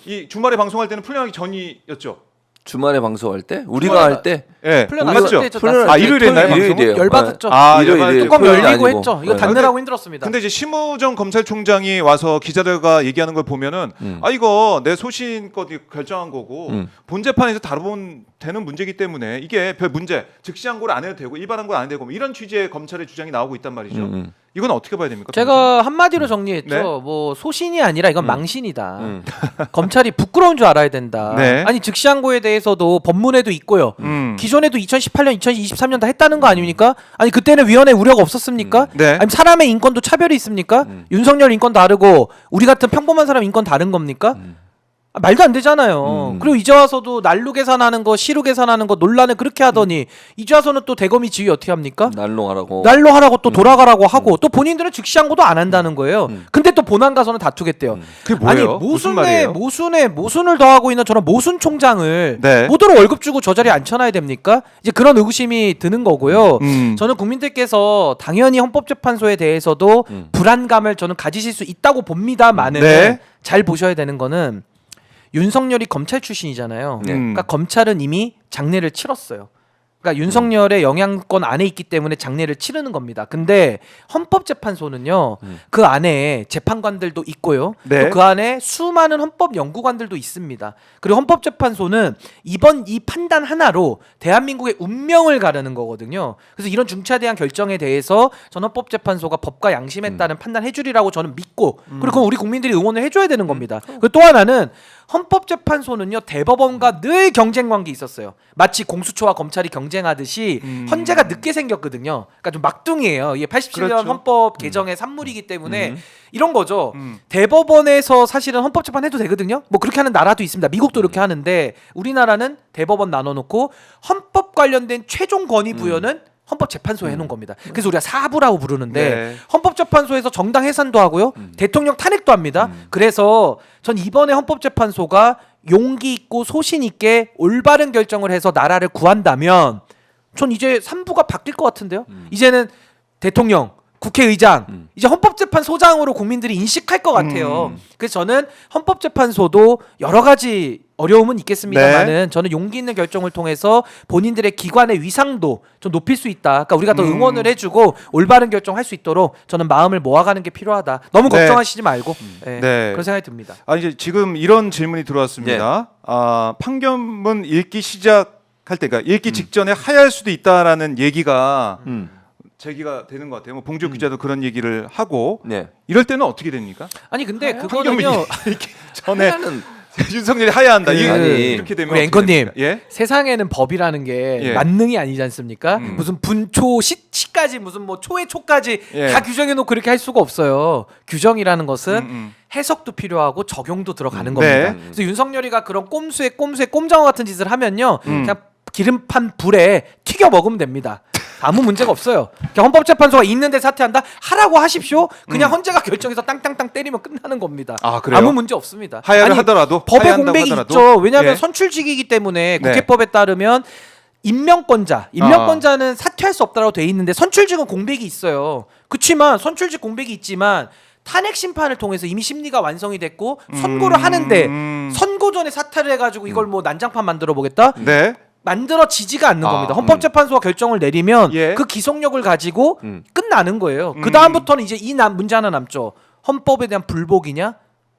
이 주말에 방송할 때는 풀려나기 전이었죠. 주말에 방송할 때 우리가 주말에 할 때 예, 풀려났을 맞죠? 때 저 풀려날 아, 때 일요일에 했나요, 토요일, 방송은? 일요일이에요. 열받았죠. 아, 일요일에 열받았죠. 뚜껑 토요일이 열리고 아니고. 했죠. 이거 네. 닫느라고 힘들었습니다. 근데 이제 심우정 검찰총장이 와서 기자들과 얘기하는 걸 보면은 아 이거 내 소신껏 결정한 거고 본 재판에서 다루면 되는 문제이기 때문에 이게 별 문제 즉시항고를 안 해도 되고 일반항고를 안 해도 되고 뭐 이런 취지의 검찰의 주장이 나오고 있단 말이죠. 이건 어떻게 봐야 됩니까? 제가 한마디로 정리했죠. 네. 뭐 소신이 아니라 이건 망신이다. 검찰이 부끄러운 줄 알아야 된다. 네. 아니 즉시항고에 대해서도 법문에도 있고요. 기존에도 2018년, 2023년 다 했다는 거 아닙니까? 아니 그때는 위헌의 우려가 없었습니까? 네. 아니 사람의 인권도 차별이 있습니까? 윤석열 인권 다르고 우리 같은 평범한 사람 인권 다른 겁니까? 아, 말도 안 되잖아요. 그리고 이제 와서도 난로 계산하는 거, 시루 계산하는 거 논란을 그렇게 하더니 이제 와서는 또 대검이 지휘 어떻게 합니까? 난롱하라고. 날로 하라고 또 돌아가라고 하고 또 본인들은 즉시항고도 안 한다는 거예요. 근데 또 본안 가서는 다투겠대요. 그게 뭐예요? 아니 무슨 말이에요? 모순을 더하고 있는 저런 모순 총장을 네. 모두로 월급 주고 저 자리에 앉혀놔야 됩니까? 이제 그런 의구심이 드는 거고요. 저는 국민들께서 당연히 헌법재판소에 대해서도 불안감을 저는 가지실 수 있다고 봅니다만은 네. 잘 보셔야 되는 거는 윤석열이 검찰 출신이잖아요. 네. 그러니까 검찰은 이미 장례를 치렀어요. 그러니까 윤석열의 영향권 안에 있기 때문에 장례를 치르는 겁니다. 근데 헌법재판소는요, 그 안에 재판관들도 있고요. 네. 또 그 안에 수많은 헌법 연구관들도 있습니다. 그리고 헌법재판소는 이번 이 판단 하나로 대한민국의 운명을 가르는 거거든요. 그래서 이런 중차대한 결정에 대해서 전 헌법재판소가 법과 양심에 따른 판단해주리라고 저는 믿고 그리고 그건 우리 국민들이 응원을 해줘야 되는 겁니다. 그리고 또 하나는 헌법재판소는요 대법원과 늘 경쟁 관계 있었어요. 마치 공수처와 검찰이 경쟁하듯이 헌재가 늦게 생겼거든요. 그러니까 좀 막둥이에요. 이게 87년 그렇죠. 헌법 개정의 산물이기 때문에 이런 거죠. 대법원에서 사실은 헌법재판 해도 되거든요. 뭐 그렇게 하는 나라도 있습니다. 미국도 이렇게 하는데 우리나라는 대법원 나눠놓고 헌법 관련된 최종 권위 부여는 헌법재판소에 해놓은 겁니다. 그래서 우리가 사부라고 부르는데 네. 헌법재판소에서 정당 해산도 하고요. 대통령 탄핵도 합니다. 그래서 전 이번에 헌법재판소가 용기 있고 소신 있게 올바른 결정을 해서 나라를 구한다면 전 이제 3부가 바뀔 것 같은데요. 이제는 대통령, 국회의장, 이제 헌법재판소장으로 국민들이 인식할 것 같아요. 그래서 저는 헌법재판소도 여러 가지 어려움은 있겠습니다만은 저는 용기 있는 결정을 통해서 본인들의 기관의 위상도 좀 높일 수 있다. 그러니까 우리가 더 응원을 해주고 올바른 결정할 수 있도록 저는 마음을 모아가는 게 필요하다. 너무 네. 걱정하시지 말고 네. 네. 그런 생각이 듭니다. 아 이제 지금 이런 질문이 들어왔습니다. 아 판결문 읽기 시작할 때, 그러니까 읽기 직전에 하야할 수도 있다라는 얘기가 제기가 되는 것 같아요. 뭐 봉지욱 기자도 그런 얘기를 하고 네. 이럴 때는 어떻게 됩니까? 아니 근데 판결문이 그거는요. 읽기 전에 하야는 윤석열이 하야한다. 아니, 이렇게 되면 우리 어떻게 앵커님. 됩니까? 예? 세상에는 법이라는 게 예. 만능이 아니지 않습니까? 무슨 분초 시까지 무슨 뭐 초의 초까지 예. 다 규정해 놓고 그렇게 할 수가 없어요. 규정이라는 것은 해석도 필요하고 적용도 들어가는 겁니다. 네. 그래서 윤석열이가 그런 꼼수에 꼼장어 같은 짓을 하면요. 그냥 기름판 불에 튀겨 먹으면 됩니다. 아무 문제가 없어요. 그냥 헌법재판소가 있는데 사퇴한다? 하라고 하십시오. 그냥 헌재가 결정해서 땅땅땅 때리면 끝나는 겁니다. 아, 그래요? 아무 문제 없습니다. 하야를 아니, 하더라도 법의 하야한다고 공백이 하더라도? 있죠. 왜냐하면 예. 선출직이기 때문에 네. 국회법에 따르면 임명권자는 사퇴할 수 없다고 돼 있는데 선출직은 공백이 있어요. 그렇지만 선출직 공백이 있지만 탄핵 심판을 통해서 이미 심리가 완성이 됐고 선고를 하는데 선고 전에 사퇴를 해가지고 이걸 뭐 난장판 만들어 보겠다? 네. 만들어지지가 않는 겁니다. 헌법재판소가 결정을 내리면 예. 그 기속력을 가지고 끝나는 거예요. 그 다음부터는 이제 문제 하나 남죠. 헌법에 대한 불복이냐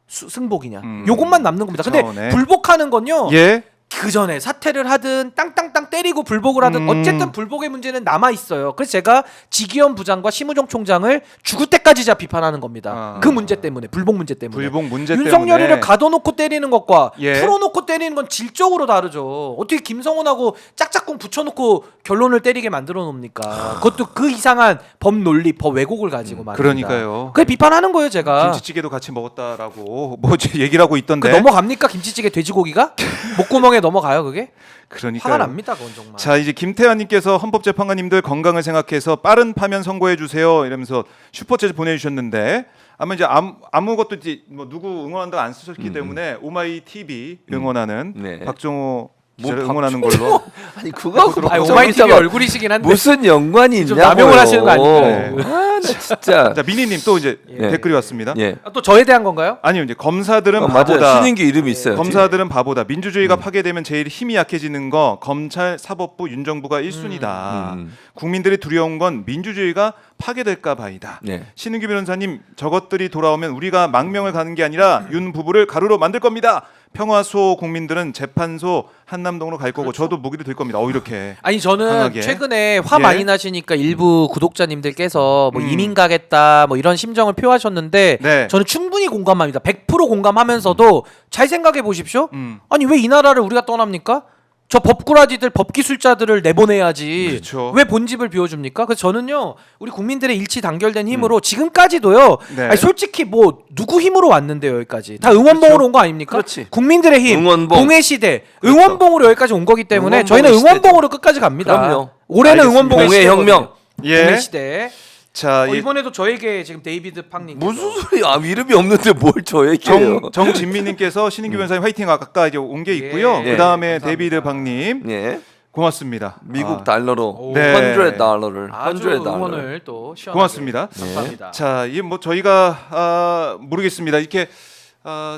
승복이냐. 요것만 남는 겁니다. 근데 차원에. 불복하는 건요. 예. 그 전에 사퇴를 하든 땅땅땅 때리고 불복을 하든 어쨌든 불복의 문제는 남아 있어요. 그래서 제가 지기현 부장과 심우정 총장을 죽을 때까지 제가 비판하는 겁니다. 아. 그 문제 때문에 불복 문제 때문에. 불복 문제 윤석열이를 때문에. 가둬놓고 때리는 것과 예. 풀어놓고 때리는 건 질적으로 다르죠. 어떻게 김성훈하고 짝짝꿍 붙여놓고 결론을 때리게 만들어 놓습니까? 그것도 그 이상한 법 논리, 법 왜곡을 가지고 말입니다. 그러니까요. 그게 비판하는 거예요, 제가. 김치찌개도 같이 먹었다라고 뭐 얘기를 하고 그 있던데. 넘어갑니까 김치찌개 돼지고기가? 목구멍에 넘어가요 그게? 그러니까 화가 납니다 그건 정말. 자, 이제 김태환님께서 헌법재판관님들 건강을 생각해서 빠른 파면 선고해 주세요 이러면서 슈퍼챗 보내주셨는데 아마 이제 아무것도 이제 뭐 누구 응원한다고 안 쓰셨기 때문에 오마이 TV 응원하는 네. 박정호 뭐 기자를 응원하는 걸로. 아니 그거하고 아니, 박정희 오마이 TV 기자가 얼굴이시긴 한데 무슨 연관이 좀 있냐고요. 남용을 하시는 거 아닌가요? 네. 아, 나 진짜. 자, 미니님 또 이제 예. 댓글이 왔습니다. 예. 또 저에 대한 건가요? 아니요, 이제 검사들은 맞아요. 바보다. 신인기 이름이 있어요. 검사들은 바보다. 민주주의가 파괴되면 제일 힘이 약해지는 거 검찰, 사법부, 윤정부가 1순위다. 국민들이 두려운 건 민주주의가 파괴될까 봐이다. 네. 신은규 변호사님, 저것들이 돌아오면 우리가 망명을 가는 게 아니라 윤 부부를 가루로 만들 겁니다. 평화소 국민들은 재판소 한남동으로 갈 거고 저도 무기를 들 겁니다. 이렇게. 아니 저는 강하게. 최근에 화 예. 많이 나시니까 일부 구독자님들께서 뭐 이민 가겠다 뭐 이런 심정을 표하셨는데 네. 저는 충분히 공감합니다. 100% 공감하면서도 잘 생각해 보십시오. 음. 아니 왜 이 나라를 우리가 떠납니까? 저 법꾸라지들 법기술자들을 내보내야지. 그렇죠. 왜 본집을 비워줍니까? 그래서 저는요 우리 국민들의 일치 단결된 힘으로 지금까지도요. 네. 아니, 솔직히 뭐 누구 힘으로 왔는데요 여기까지 다 응원봉으로 온 거 아닙니까? 그렇지. 국민들의 힘, 응원봉. 봉의 시대, 그렇죠. 응원봉으로 여기까지 온 거기 때문에 응원봉의 저희는 시대죠. 응원봉으로 끝까지 갑니다. 그럼요. 올해는 알겠습니다. 응원봉의 봉의 시대거든요. 혁명. 예. 봉의 시대. 자, 이번에도 저에게 지금 데이비드 팡님 무슨 소리? 아 이름이 없는데 뭘 저 얘기해요? 정진미님께서 신인규 변호사님 화이팅 아까 이제 온 게 있고요. 예. 그 다음에 감사합니다. 데이비드 박님 예. 고맙습니다. 미국 아, 달러로 네. 100달러를 아주 100달러. 응원을 또 시원하게 고맙습니다. 감사합니다. 자, 이게 뭐 저희가 모르겠습니다. 이렇게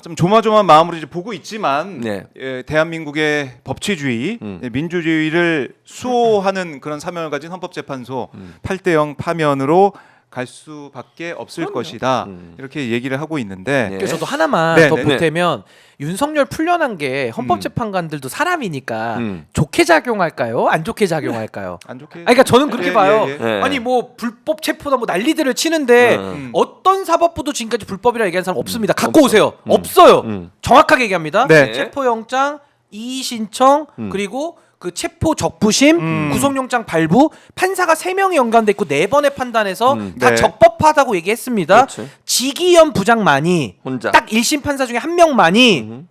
좀 조마조마한 마음으로 이제 보고 있지만 네. 대한민국의 법치주의, 민주주의를 수호하는 그런 사명을 가진 헌법재판소 8대0 파면으로 갈 수밖에 없을 것이다. 이렇게 얘기를 하고 있는데 네. 그래서 저도 하나만 네, 더 네. 보태면 윤석열 풀려난 게 헌법재판관들도 사람이니까 좋게 작용할까요? 안 좋게 작용할까요? 안 좋게. 아니, 그러니까 저는 그렇게 예, 봐요. 예, 예. 네. 아니 뭐 불법 체포다 뭐 난리들을 치는데 어떤 사법부도 지금까지 불법이라 얘기한 사람 없습니다. 갖고 오세요. 없어요. 정확하게 얘기합니다. 네. 체포영장, 이의 신청 그리고 그 체포 적부심, 구속영장 발부, 판사가 3명이 연관돼 있고 4번의 판단에서 다 네. 적법하다고 얘기했습니다. 그렇죠. 지기현 부장만이 혼자. 딱 1심 판사 중에 한 명만이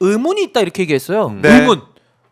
의문이 있다 이렇게 얘기했어요. 네. 의문.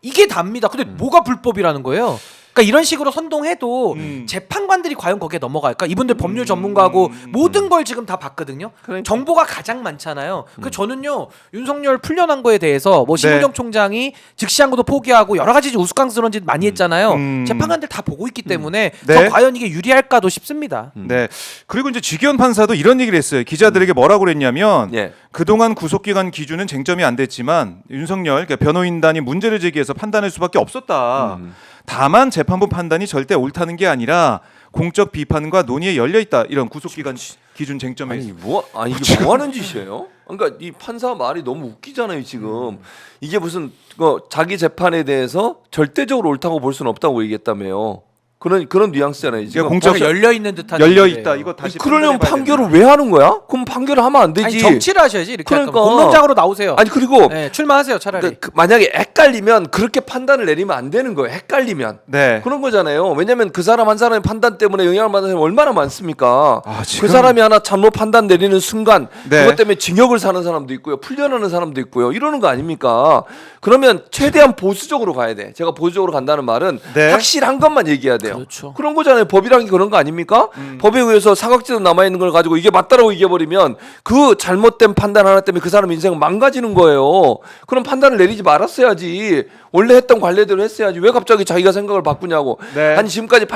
이게 답니다. 근데 뭐가 불법이라는 거예요? 그러니까 이런 식으로 선동해도 재판관들이 과연 거기에 넘어갈까? 이분들 법률 전문가고 모든 걸 지금 다 봤거든요. 그러니까. 정보가 가장 많잖아요. 그 저는요 윤석열 풀려난 거에 대해서 뭐 심우정 총장이 즉시한 것도 포기하고 여러 가지 우스꽝스러운 짓 많이 했잖아요. 재판관들 다 보고 있기 때문에 네. 저 과연 이게 유리할까도 싶습니다. 네. 그리고 이제 지기현 판사도 이런 얘기를 했어요. 기자들에게 뭐라고 그랬냐면 예. 그동안 구속기간 기준은 쟁점이 안 됐지만 윤석열 그러니까 변호인단이 문제를 제기해서 판단할 수밖에 없었다. 다만 재판부 판단이 절대 옳다는 게 아니라 공적 비판과 논의에 열려 있다. 이런 구속기간 기준 쟁점에 아니 이게 뭐 하는 짓이에요? 그러니까 이 판사 말이 너무 웃기잖아요 지금. 이게 무슨 자기 재판에 대해서 절대적으로 옳다고 볼 수는 없다고 얘기했다며요. 그런 뉘앙스잖아요. 지금 공적 열려 있는 듯한 열려 얘기인데요. 있다. 이거 다시 그러려면 판단해봐야 판결을 왜 하는 거야? 그럼 판결을 하면 안 되지. 아니 정치를 하셔야지 이렇게 그러니까. 공론장으로 나오세요. 아니 그리고 네, 출마하세요 차라리. 만약에 헷갈리면 그렇게 판단을 내리면 안 되는 거예요. 헷갈리면 네. 그런 거잖아요. 왜냐하면 그 사람 한 사람의 판단 때문에 영향을 받는 사람이 얼마나 많습니까? 아, 그 지금- 사람이 하나 잘못 판단 내리는 순간 네. 그것 때문에 징역을 사는 사람도 있고요, 풀려나는 사람도 있고요. 이러는 거 아닙니까? 그러면 최대한 보수적으로 가야 돼. 제가 보수적으로 간다는 말은 네. 확실한 것만 얘기해야 돼요. 그렇죠. 그런 거잖아요. 법이란 게 그런 거 아닙니까? 법에 의해서 사각지대 남아 있는 걸 가지고 이게 맞다라고 얘기해버리면 그 잘못된 판단 하나 때문에 그 사람 인생은 망가지는 거예요. 그런 판단을 내리지 말았어야지. 원래 했던 관례대로 했어야지. 왜 갑자기 자기가 생각을 바꾸냐고. 네. 아니 지금까지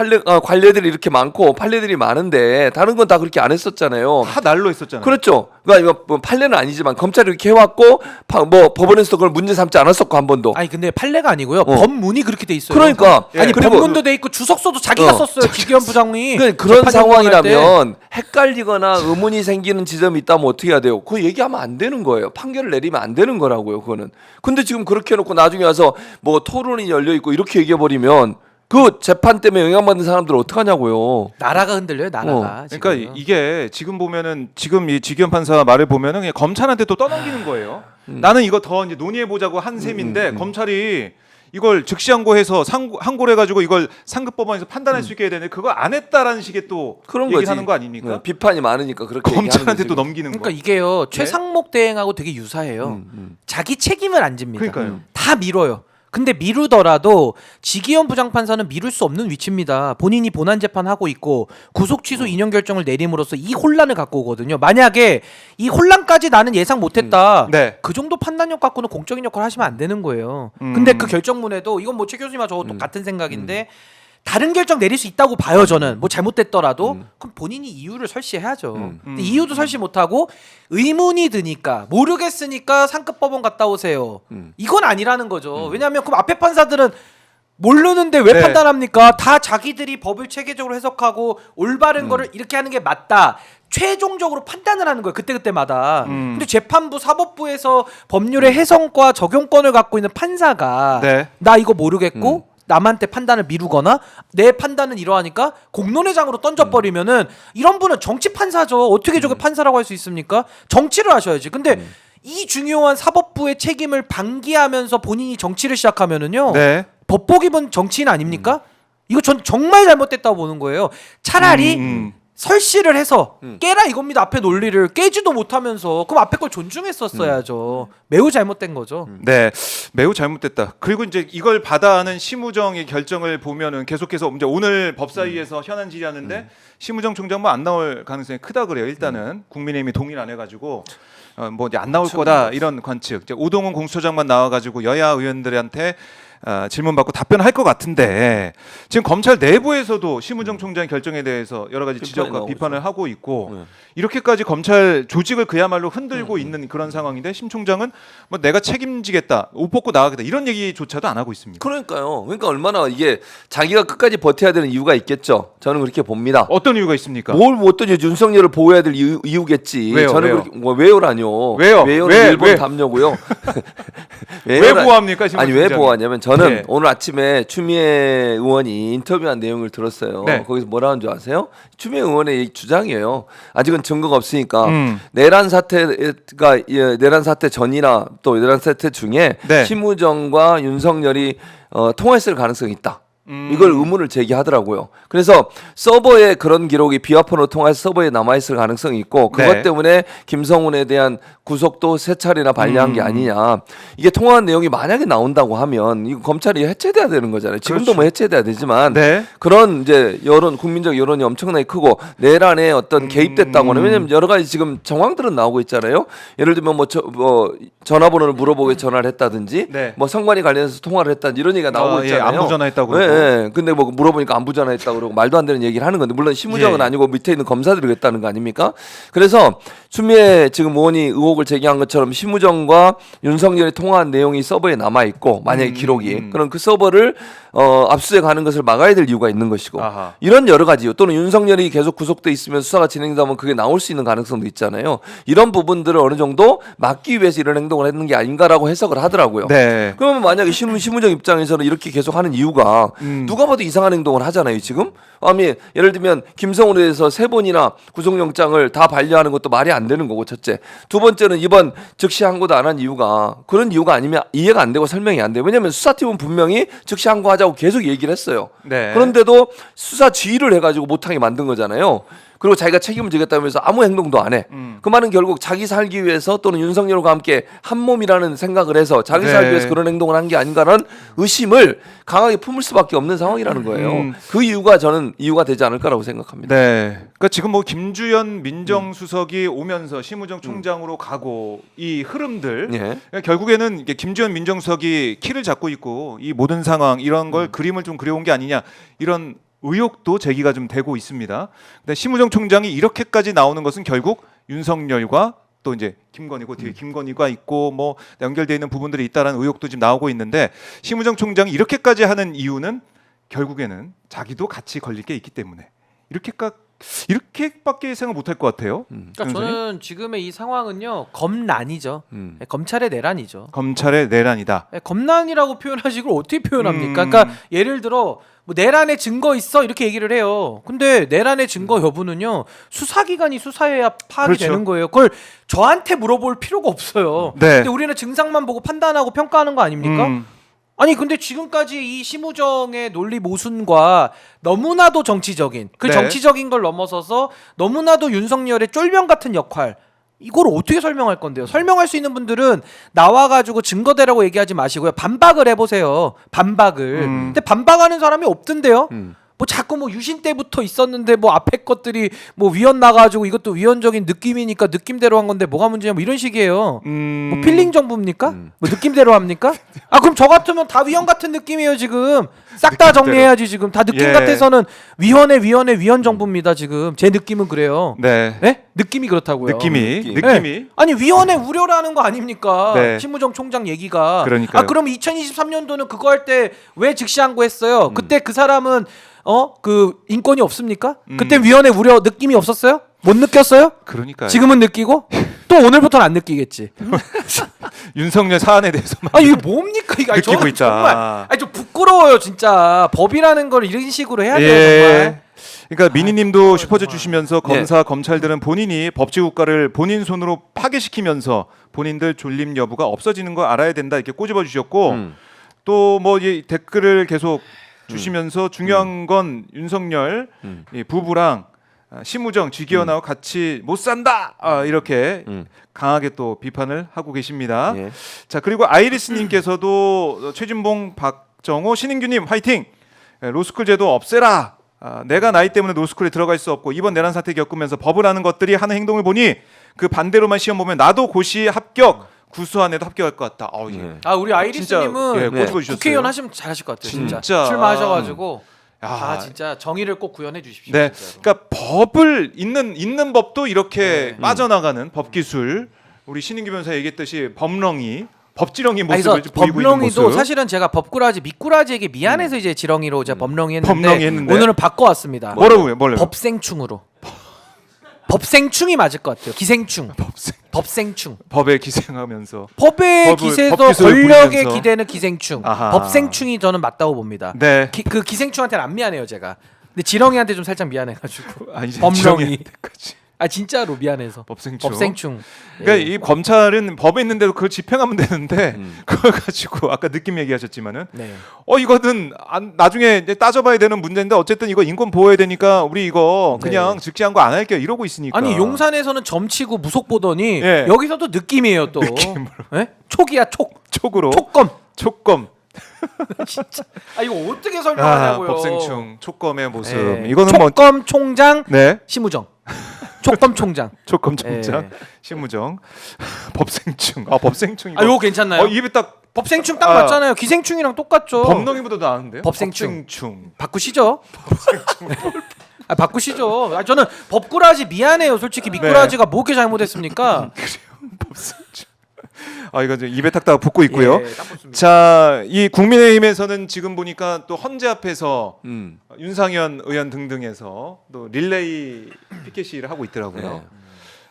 관례들이 이렇게 많고 판례들이 많은데 다른 건 다 그렇게 안 했었잖아요. 다 날로 했었잖아요. 그렇죠. 그러니까 이거 뭐 판례는 아니지만 검찰이 이렇게 해왔고 뭐 법원에서 그걸 문제 삼지 않았었고 한 번도. 아니 근데 판례가 아니고요. 법문이 그렇게 돼 있어요. 그러니까 아니 그리고 법문도 돼 있고 주석서도 자기가 썼어요. 기기현 부장이. 그런 재판 상황이라면 헷갈리거나 의문이 생기는 지점이 있다면 어떻게 해야 돼요? 그거 얘기하면 안 되는 거예요. 판결을 내리면 안 되는 거라고요. 그거는. 근데 지금 그렇게 해놓고 나중에 와서 뭐 토론이 열려 있고 이렇게 얘기해 버리면 그 재판 때문에 영향받는 사람들 어떡 하냐고요. 나라가 흔들려요. 나라가. 그러니까 지금. 이게 지금 보면은 지금 이 지기현 판사 말을 보면은 그냥 검찰한테 또 떠넘기는 거예요. 나는 이거 더 이제 논의해 보자고 한 셈인데 검찰이 이걸 즉시 항고해서 항고를 해가지고 이걸 상급법원에서 판단할 수 있게 해야 되는데 그거 안 했다라는 식의 또 그런 얘기를 거지. 하는 거 아닙니까? 비판이 많으니까 그렇게 검찰한테 얘기하는 또 거지. 넘기는 거. 그러니까 이게요. 최상목 대행하고 되게 유사해요. 자기 책임을 안 집니다. 그러니까요. 다 미뤄요. 근데 미루더라도 지기현 부장판사는 미룰 수 없는 위치입니다. 본인이 본안 재판하고 있고 구속 취소 인용 결정을 내림으로써 이 혼란을 갖고 오거든요. 만약에 이 혼란까지 나는 예상 못했다. 네. 그 정도 판단력 갖고는 공적인 역할을 하시면 안 되는 거예요. 근데 그 결정문에도 이건 뭐 최 교수님과 저도 같은 생각인데 다른 결정 내릴 수 있다고 봐요. 저는 뭐 잘못됐더라도 그럼 본인이 이유를 설시해야죠. 근데 이유도 설시 못하고 의문이 드니까 모르겠으니까 상급법원 갔다 오세요. 이건 아니라는 거죠. 왜냐하면 그럼 앞에 판사들은 모르는데 왜 네. 판단합니까? 다 자기들이 법을 체계적으로 해석하고 올바른 거를 이렇게 하는 게 맞다. 최종적으로 판단을 하는 거예요. 그때마다. 근데 재판부 사법부에서 법률의 해석과 적용권을 갖고 있는 판사가 네. 나 이거 모르겠고 남한테 판단을 미루거나 내 판단은 이러하니까 공론회장으로 던져버리면은 이런 분은 정치 판사죠. 어떻게 저게 판사라고 할 수 있습니까? 정치를 하셔야지. 근데 이 중요한 사법부의 책임을 방기하면서 본인이 정치를 시작하면은요. 네. 법복 입은 정치인 아닙니까? 이거 전 정말 잘못됐다고 보는 거예요. 차라리 설시를 해서 깨라 이겁니다. 앞에 논리를 깨지도 못하면서 그럼 앞에 걸 존중했었어야죠. 매우 잘못된 거죠. 네, 매우 잘못됐다. 그리고 이제 이걸 받아하는 심우정의 결정을 보면은 계속해서 이제 오늘 법사위에서 현안 질의하는데 심우정 총장 뭐 안 나올 가능성이 크다 그래요. 일단은 국민의힘이 동의를 안 해가지고 뭐 이제 안 나올 거다 이런 관측. 이제 오동훈 공수처장만 나와가지고 여야 의원들한테 질문 받고 답변할 것 같은데 지금 검찰 내부에서도 심우정 총장 결정에 대해서 여러 가지 지적과 비판을 하고 있고 이렇게까지 검찰 조직을 그야말로 흔들고 있는 그런 상황인데 심 총장은 뭐 내가 책임지겠다, 옷 벗고 나가겠다 이런 얘기조차도 안 하고 있습니다. 그러니까요. 그러니까 얼마나 이게 자기가 끝까지 버텨야 되는 이유가 있겠죠. 저는 그렇게 봅니다. 어떤 이유가 있습니까? 뭘 어떤 윤석열을 보호해야 될 이유겠지. 왜요? 저는 왜요? 그렇게 왜요라뇨. 왜요? 왜요는 왜? 일본 왜? 담요고요. 왜 보호합니까? 아니 왜 보호하냐면 저는 네. 오늘 아침에 추미애 의원이 인터뷰한 내용을 들었어요. 네. 거기서 뭐라 하는 줄 아세요? 추미애 의원의 주장이에요. 아직은 증거가 없으니까 음. 내란 사태 전이나 또 내란 사태 중에 네. 심우정과 윤석열이 통화했을 가능성이 있다. 이걸 의문을 제기하더라고요. 그래서 서버에 그런 기록이 비화폰으로 통해서 서버에 남아있을 가능성이 있고 그것 네. 때문에 김성훈에 대한 구속도 세 차례나 반려한 게 아니냐. 이게 통화한 내용이 만약에 나온다고 하면 이거 검찰이 해체돼야 되는 거잖아요. 지금도 그렇죠. 뭐 해체돼야 되지만 네. 그런 이제 여론, 국민적 여론이 엄청나게 크고 내란에 어떤 개입됐다고는 왜냐면 여러 가지 지금 정황들은 나오고 있잖아요. 예를 들면 뭐 전화번호를 물어보게 전화를 했다든지 네. 뭐 성관이 관련해서 통화를 했다든지 이런 얘기가 나오고 예, 있잖아요. 안부 전화했다고 네, 그러고. 네. 근데 뭐 물어보니까 안부 전화했다고 그러고 말도 안 되는 얘기를 하는 건데 물론 심우정은 예. 아니고 밑에 있는 검사들이 그랬다는 거 아닙니까? 그래서 추미애 지금 의원이 의혹을 제기한 것처럼 심우정과 윤석열이 통화한 내용이 서버에 남아 있고 만약에 기록이 그럼 그 서버를 압수수색하는 것을 막아야 될 이유가 있는 것이고 아하. 이런 여러 가지 이유 또는 윤석열이 계속 구속돼 있으면 수사가 진행되면 그게 나올 수 있는 가능성도 있잖아요. 이런 부분들을 어느 정도 막기 위해서 이런 행동을 했는 게 아닌가라고 해석을 하더라고요. 네. 그러면 만약에 심우정 입장에서는 이렇게 계속하는 이유가 누가 봐도 이상한 행동을 하잖아요. 지금 아니 예를 들면 김성훈에 대해서 3번이나 구속영장을 다 반려하는 것도 말이 안 되는 거고 첫째. 두 번째는 이번 즉시 항고도 안 한 이유가 그런 이유가 아니면 이해가 안 되고 설명이 안 돼요. 왜냐하면 수사팀은 분명히 즉시 항고하자고 계속 얘기를 했어요. 네. 그런데도 수사 지휘를 해가지고 못하게 만든 거잖아요. 그리고 자기가 책임을 지겠다면서 아무 행동도 안 해. 그 말은 결국 자기 살기 위해서 또는 윤석열과 함께 한 몸이라는 생각을 해서 자기 네. 살기 위해서 그런 행동을 한 게 아닌가라는 의심을 강하게 품을 수밖에 없는 상황이라는 거예요. 그 이유가 저는 이유가 되지 않을까라고 생각합니다. 네. 그러니까 지금 뭐 김주현 민정수석이 오면서 심우정 총장으로 가고 이 흐름들 예. 그러니까 결국에는 이게 김주현 민정수석이 키를 잡고 있고 이 모든 상황 이런 걸 그림을 좀 그려온 게 아니냐 이런 의혹도 제기가 좀 되고 있습니다. 근데 심우정 총장이 이렇게까지 나오는 것은 결국 윤석열과 또 이제 김건희고 뒤에 김건희가 있고 뭐 연결되어 있는 부분들이 있다라는 의혹도 지금 나오고 있는데 심우정 총장이 이렇게까지 하는 이유는 결국에는 자기도 같이 걸릴 게 있기 때문에 이렇게밖에 생각 못할 것 같아요. 그러니까 저는 지금의 이 상황은요 검란이죠. 네, 검찰의 내란이죠. 검찰의 내란이다. 네, 검란이라고 표현하지 이걸 어떻게 표현합니까? 그러니까 예를 들어 뭐 내란의 증거 있어 이렇게 얘기를 해요. 근데 내란의 증거 여부는요 수사기관이 수사해야 파악이 그렇죠. 되는 거예요. 그걸 저한테 물어볼 필요가 없어요. 네. 근데 우리는 증상만 보고 판단하고 평가하는 거 아닙니까? 아니 근데 지금까지 이 심우정의 논리 모순과 너무나도 정치적인 그 네. 정치적인 걸 넘어서서 너무나도 윤석열의 쫄병 같은 역할 이걸 어떻게 설명할 건데요? 설명할 수 있는 분들은 나와가지고 증거대라고 얘기하지 마시고요. 반박을 해보세요. 반박을. 근데 반박하는 사람이 없던데요. 뭐 자꾸 뭐 유신 때부터 있었는데 뭐 앞에 것들이 뭐 위헌 나가지고 이것도 위헌적인 느낌이니까 느낌대로 한 건데 뭐가 문제냐 뭐 이런 식이에요. 뭐 필링 정부입니까? 뭐 느낌대로 합니까? 아 그럼 저 같으면 다 위헌 같은 느낌이에요 지금. 싹 다 정리해야지 지금. 다 느낌 예. 같아서는 위헌 정부입니다 지금. 제 느낌은 그래요. 네. 네? 느낌이 그렇다고요. 느낌이. 네. 아니 위헌의 우려라는 거 아닙니까? 네. 심우정 총장 얘기가. 그러니까요. 아 그럼 2023년도는 그거 할 때 왜 즉시 항고했어요? 그때 그 사람은 그 인권이 없습니까? 그때 위헌의 우려 느낌이 없었어요? 못 느꼈어요? 그러니까요. 지금은 느끼고 또 오늘부터는 안 느끼겠지. 윤석열 사안에 대해서만 아 이게 뭡니까 이거? 아니, 느끼고 저는 있다. 정말 아니 좀 부끄러워요 진짜. 법이라는 걸 이런 식으로 해야 돼요 정말. 그러니까 미니님도 슈퍼챗 정말. 주시면서 검사 검찰들은 본인이 법치국가를 본인 손으로 파괴시키면서 본인들 존립 여부가 없어지는 거 알아야 된다 이렇게 꼬집어 주셨고 또 뭐 댓글을 계속 주시면서 중요한 건 윤석열 이 부부랑 심우정 쥐기현하고 같이 못 산다 이렇게 강하게 또 비판을 하고 계십니다. 예. 자 그리고 아이리스님께서도 최진봉, 박정호, 신인규님 화이팅! 로스쿨 제도 없애라. 내가 나이 때문에 로스쿨에 들어갈 수 없고 이번 내란 사태 겪으면서 법을 하는 것들이 하는 행동을 보니 그 반대로만 시험 보면 나도 고시 합격, 구수한에도 합격할 것 같다. 예. 아 우리 아이리스님은 진짜, 꼬집어 주셨어요. 국회의원 하시면 잘하실 것 같아요 진짜. 진짜. 출마하셔가지고 야. 진짜 정의를 꼭 구현해 주십시오. 네, 진짜로. 그러니까 법을 있는 법도 이렇게 빠져나가는 법 기술. 우리 신인규 변호사 얘기했듯이 법지렁이 모습을 그래서 보이고 있는 법렁이도 모습. 사실은 제가 법꾸라지 미꾸라지에게 미안해서 이제 지렁이로 제가 법렁이 법렁이 했는데. 오늘은 바꿔왔습니다. 뭐라고요? 법생충으로. 법생충이 맞을 것 같아요. 기생충. 법생충. 법에 기생하면서. 법의 기세에서 법 기술을 권력에 부리면서. 기대는 기생충. 아하. 법생충이 저는 맞다고 봅니다. 네. 그 기생충한테는 안 미안해요 제가. 근데 지렁이한테 좀 살짝 미안해가지고. 이제 법렁이. 지렁이한테까지. 아 진짜로 미안해서. 법생충. 법생충. 그러니까 예. 이 검찰은 법에 있는 대로 그걸 집행하면 되는데 그걸 가지고 아까 느낌 얘기하셨지만은 네. 이거는 나중에 이제 따져봐야 되는 문제인데 어쨌든 이거 인권 보호해야 되니까 우리 이거 그냥 네. 즉시한 거 안 할게요 이러고 있으니까. 아니 용산에서는 점치고 무속 보더니 예. 여기서도 느낌이에요 또. 느낌으로. 예? 촉이야 촉. 촉으로. 촉검. 촉검. 진짜. 아 이거 어떻게 설명하냐고요. 법생충 촉검의 모습. 예. 이거는 뭐 촉검 총장 네. 심우정. 촉검 총장. 촉검 총장 예. 심우정. 법생충. 법생충 이거. 아 이거 괜찮나요? 입에 딱 법생충 딱 맞잖아요. 기생충이랑 똑같죠. 법렁이보다 나은데요? 법생충. 법생충. 바꾸시죠. 아 바꾸시죠. 저는 법꾸라지 미안해요. 솔직히 미꾸라지가 뭐 이렇게 잘못했습니까? 법생충. 이거 좀 입에 탁다가 붙고 있고요. 예, 딱 붙습니다. 자, 이 국민의힘에서는 지금 보니까 또 헌재 앞에서 음. 윤상현 의원 등등에서 또 릴레이 피켓 시위를 하고 있더라고요. 네.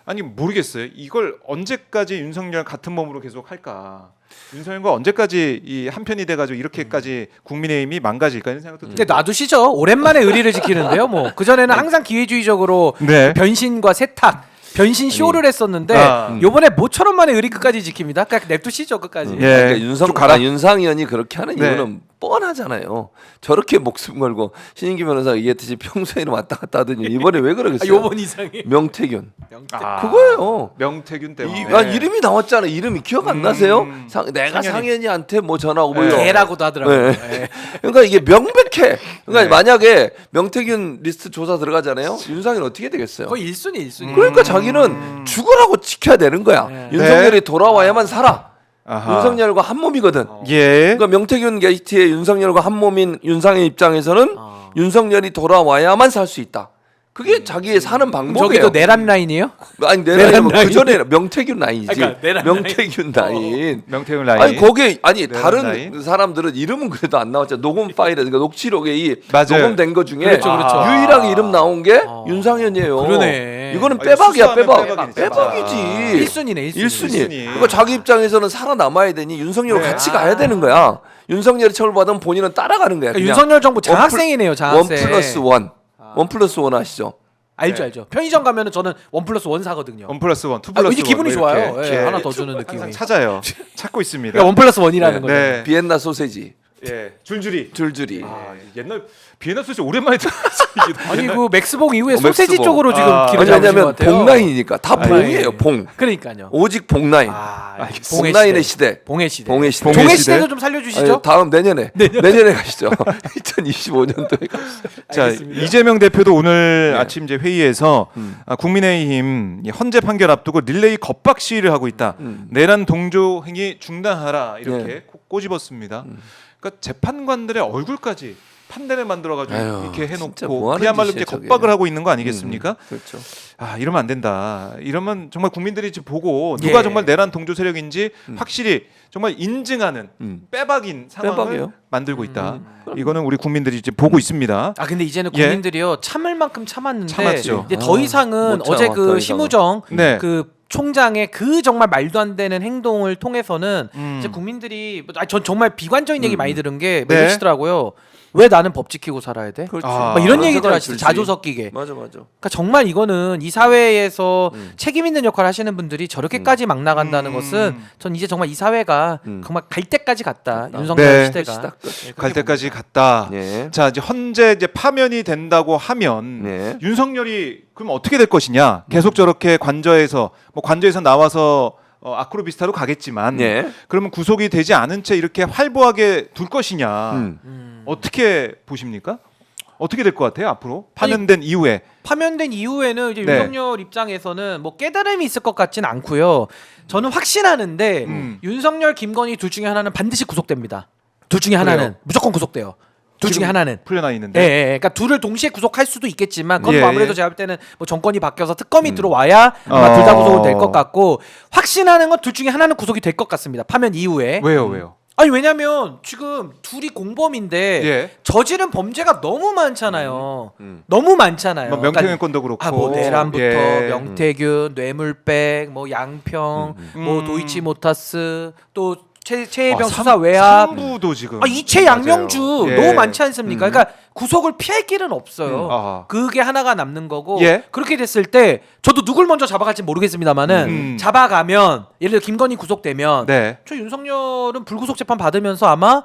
아니 모르겠어요. 이걸 언제까지 윤석열 같은 몸으로 계속 할까? 윤석열과 언제까지 이 한편이 돼가지고 이렇게까지 국민의힘이 망가질까 이런 생각도 근데 들어요. 놔두시죠. 오랜만에 의리를 지키는데요. 뭐 그 전에는 항상 기회주의적으로 네. 변신과 세탁, 변신 쇼를 했었는데 아. 요번에 모처럼 만에 의리 끝까지 지킵니다. 그러니까 냅두시죠 끝까지. 예. 그러니까 쭉 가라. 윤상현이 그렇게 하는 네. 이유는 뻔하잖아요. 저렇게 목숨 걸고 신인기 변호사가 얘기했듯이 평소에는 왔다 갔다 하더니 이번에 왜 아, 그러겠어요? 요번 이상이. 명태균. 아, 그거예요. 명태균 때문에. 이름이 나왔잖아. 이름이 기억 안 나세요? 내가 상현이. 상현이한테 뭐 전화하고 뭐 네. 이런. 개라고도 하더라고요. 네. 예. 그러니까 이게 명백해. 그러니까 네. 만약에 명태균 리스트 조사 들어가잖아요. 윤상현 어떻게 되겠어요? 거의 1순위. 그러니까 자기는 죽으라고 지켜야 되는 거야. 네. 윤석열이 돌아와야만 살아. 아하. 윤석열과 한 몸이거든. 예. 그러니까 명태균 게이트의 윤석열과 한 몸인 윤상현 입장에서는 어. 윤석열이 돌아와야만 살 수 있다. 그게 자기의 사는 방법이에요. 저기도 내란 라인이에요? 아니 내란 내라인 라인. 그 전에 명태균 라인이지. 그러니까 내란 명태균 라인. 명태균 라인. 아니 거기 아니 내란 다른 라인. 사람들은 이름은 그래도 안 나왔잖아. 녹음 파일에 그러니까 녹취록에 이 맞아요. 녹음된 거 중에 그렇죠, 그렇죠. 유일하게 이름 나온 게 어. 윤상현이에요. 그러네. 이거는 아니, 빼박이야 수수하면 빼박. 빼박이네, 빼박이지. 1순위네 1순위. 1순위. 일순위. 그러니까 자기 입장에서는 살아남아야 되니 윤석열과 네. 같이 가야 되는 거야. 윤석열이 처벌받으면 본인은 따라가는 거야. 그러니까 그냥. 윤석열 정부 장학생이네요. 장학생. 1+1. 1+1 아시죠? 알죠 네. 알죠. 편의점 가면은 저는 1+1 사거든요. 1+1, 2+1. 왠지 기분이 뭐 좋아요. 이렇게. 예, 예. 하나 더 주는 느낌이. 항상 찾아요. 찾고 있습니다. 그러니까 1+1이라는 거죠. 네. 비엔나 소세지. 예. 줄줄이. 줄줄이. 아, 옛날 비엔나 소시 오랜만에 들었어요. 아니 그 맥스봉 이후에 맥스봉. 소세지 쪽으로 지금 아, 길을 아니 잡으신 것 왜냐면 같아요. 봉라인이니까 다 아, 봉이에요. 예. 봉. 그러니까요. 오직 봉라인. 아, 알겠습니다. 봉의 봉라인의 시대. 봉의 시대. 봉의 시대. 봉의 종의 시대. 시대도 좀 살려주시죠. 아니, 다음 내년에 가시죠. 2025년도에 가시죠. 자, 알겠습니다. 이재명 대표도 오늘 네. 아침 이제 회의에서 국민의힘 이 헌재 판결 앞두고 릴레이 겁박 시위를 하고 있다. 내란 동조 행위 중단하라 이렇게 네. 꼬집었습니다. 그러니까 재판관들의 얼굴까지 판단을 만들어가지고 아유, 이렇게 진짜 해놓고 뭐 하는 그야말로 짓이야, 이제 저게. 겁박을 하고 있는 거 아니겠습니까? 그렇죠. 아 이러면 안 된다. 이러면 정말 국민들이 지금 보고 누가 예. 정말 내란 동조 세력인지 확실히 정말 인증하는 빼박인 상황을 빼박이에요. 만들고 있다. 이거는 우리 국민들이 이제 보고 있습니다. 아 근데 이제는 예. 국민들이요 참을 만큼 참았는데 참았죠. 이제 더 이상은 못 참아, 어제 더 그 이상은. 심우정 네. 그 총장의 그 정말 말도 안 되는 행동을 통해서는 음. 이제 국민들이 전 정말 비관적인 얘기 많이 들은 게 네. 이러시더라고요. 왜 나는 법 지키고 살아야 돼? 그렇지. 아. 막 이런 그런 얘기들 생각이 하시죠. 들지. 자조 섞이게. 맞아 맞아. 그러니까 정말 이거는 이 사회에서 책임 있는 역할을 하시는 분들이 저렇게까지 막 나간다는 것은 전 이제 정말 이 사회가 정말 갈 때까지 갔다. 윤석열 네. 시대가. 갈 때까지 갔다. 예. 자 이제 헌재 이제 파면이 된다고 하면 네. 윤석열이 그럼 어떻게 될 것이냐? 계속 저렇게 관저에서 나와서 아크로비스타로 가겠지만 네. 그러면 구속이 되지 않은 채 이렇게 활보하게 둘 것이냐? 어떻게 보십니까? 어떻게 될 것 같아요 앞으로 파면된 이후에? 파면된 이후에는 이제 네. 윤석열 입장에서는 뭐 깨달음이 있을 것 같진 않고요. 저는 확신하는데 윤석열, 김건희 둘 중에 하나는 반드시 구속됩니다. 둘 중에 하나는 그래요? 무조건 구속돼요. 둘 중에 지금 하나는. 풀려나 예, 있는데. 예, 그러니까 둘을 동시에 구속할 수도 있겠지만 그건 예, 뭐 아무래도 예. 제가 볼 때는 뭐 정권이 바뀌어서 특검이 들어와야 아마 둘 다 구속은 될 것 같고 확신하는 건 둘 중에 하나는 구속이 될 것 같습니다. 파면 이후에. 왜요? 아니 왜냐면 지금 둘이 공범인데 예. 저지른 범죄가 너무 많잖아요. 너무 많잖아요. 뭐 명태균 그러니까 건도 그렇고. 뭐 내란부터 예. 명태균, 뇌물백, 뭐 양평, 뭐 도이치모타스 또 최혜병 수사 외압. 상부도 지금. 이채 양명주 맞아요. 예. 너무 많지 않습니까? 그러니까 구속을 피할 길은 없어요. 아하. 그게 하나가 남는 거고 예. 그렇게 됐을 때 저도 누굴 먼저 잡아갈지 모르겠습니다만은 잡아가면 예를 들어 김건희 구속되면 네. 저 윤석열은 불구속 재판 받으면서 아마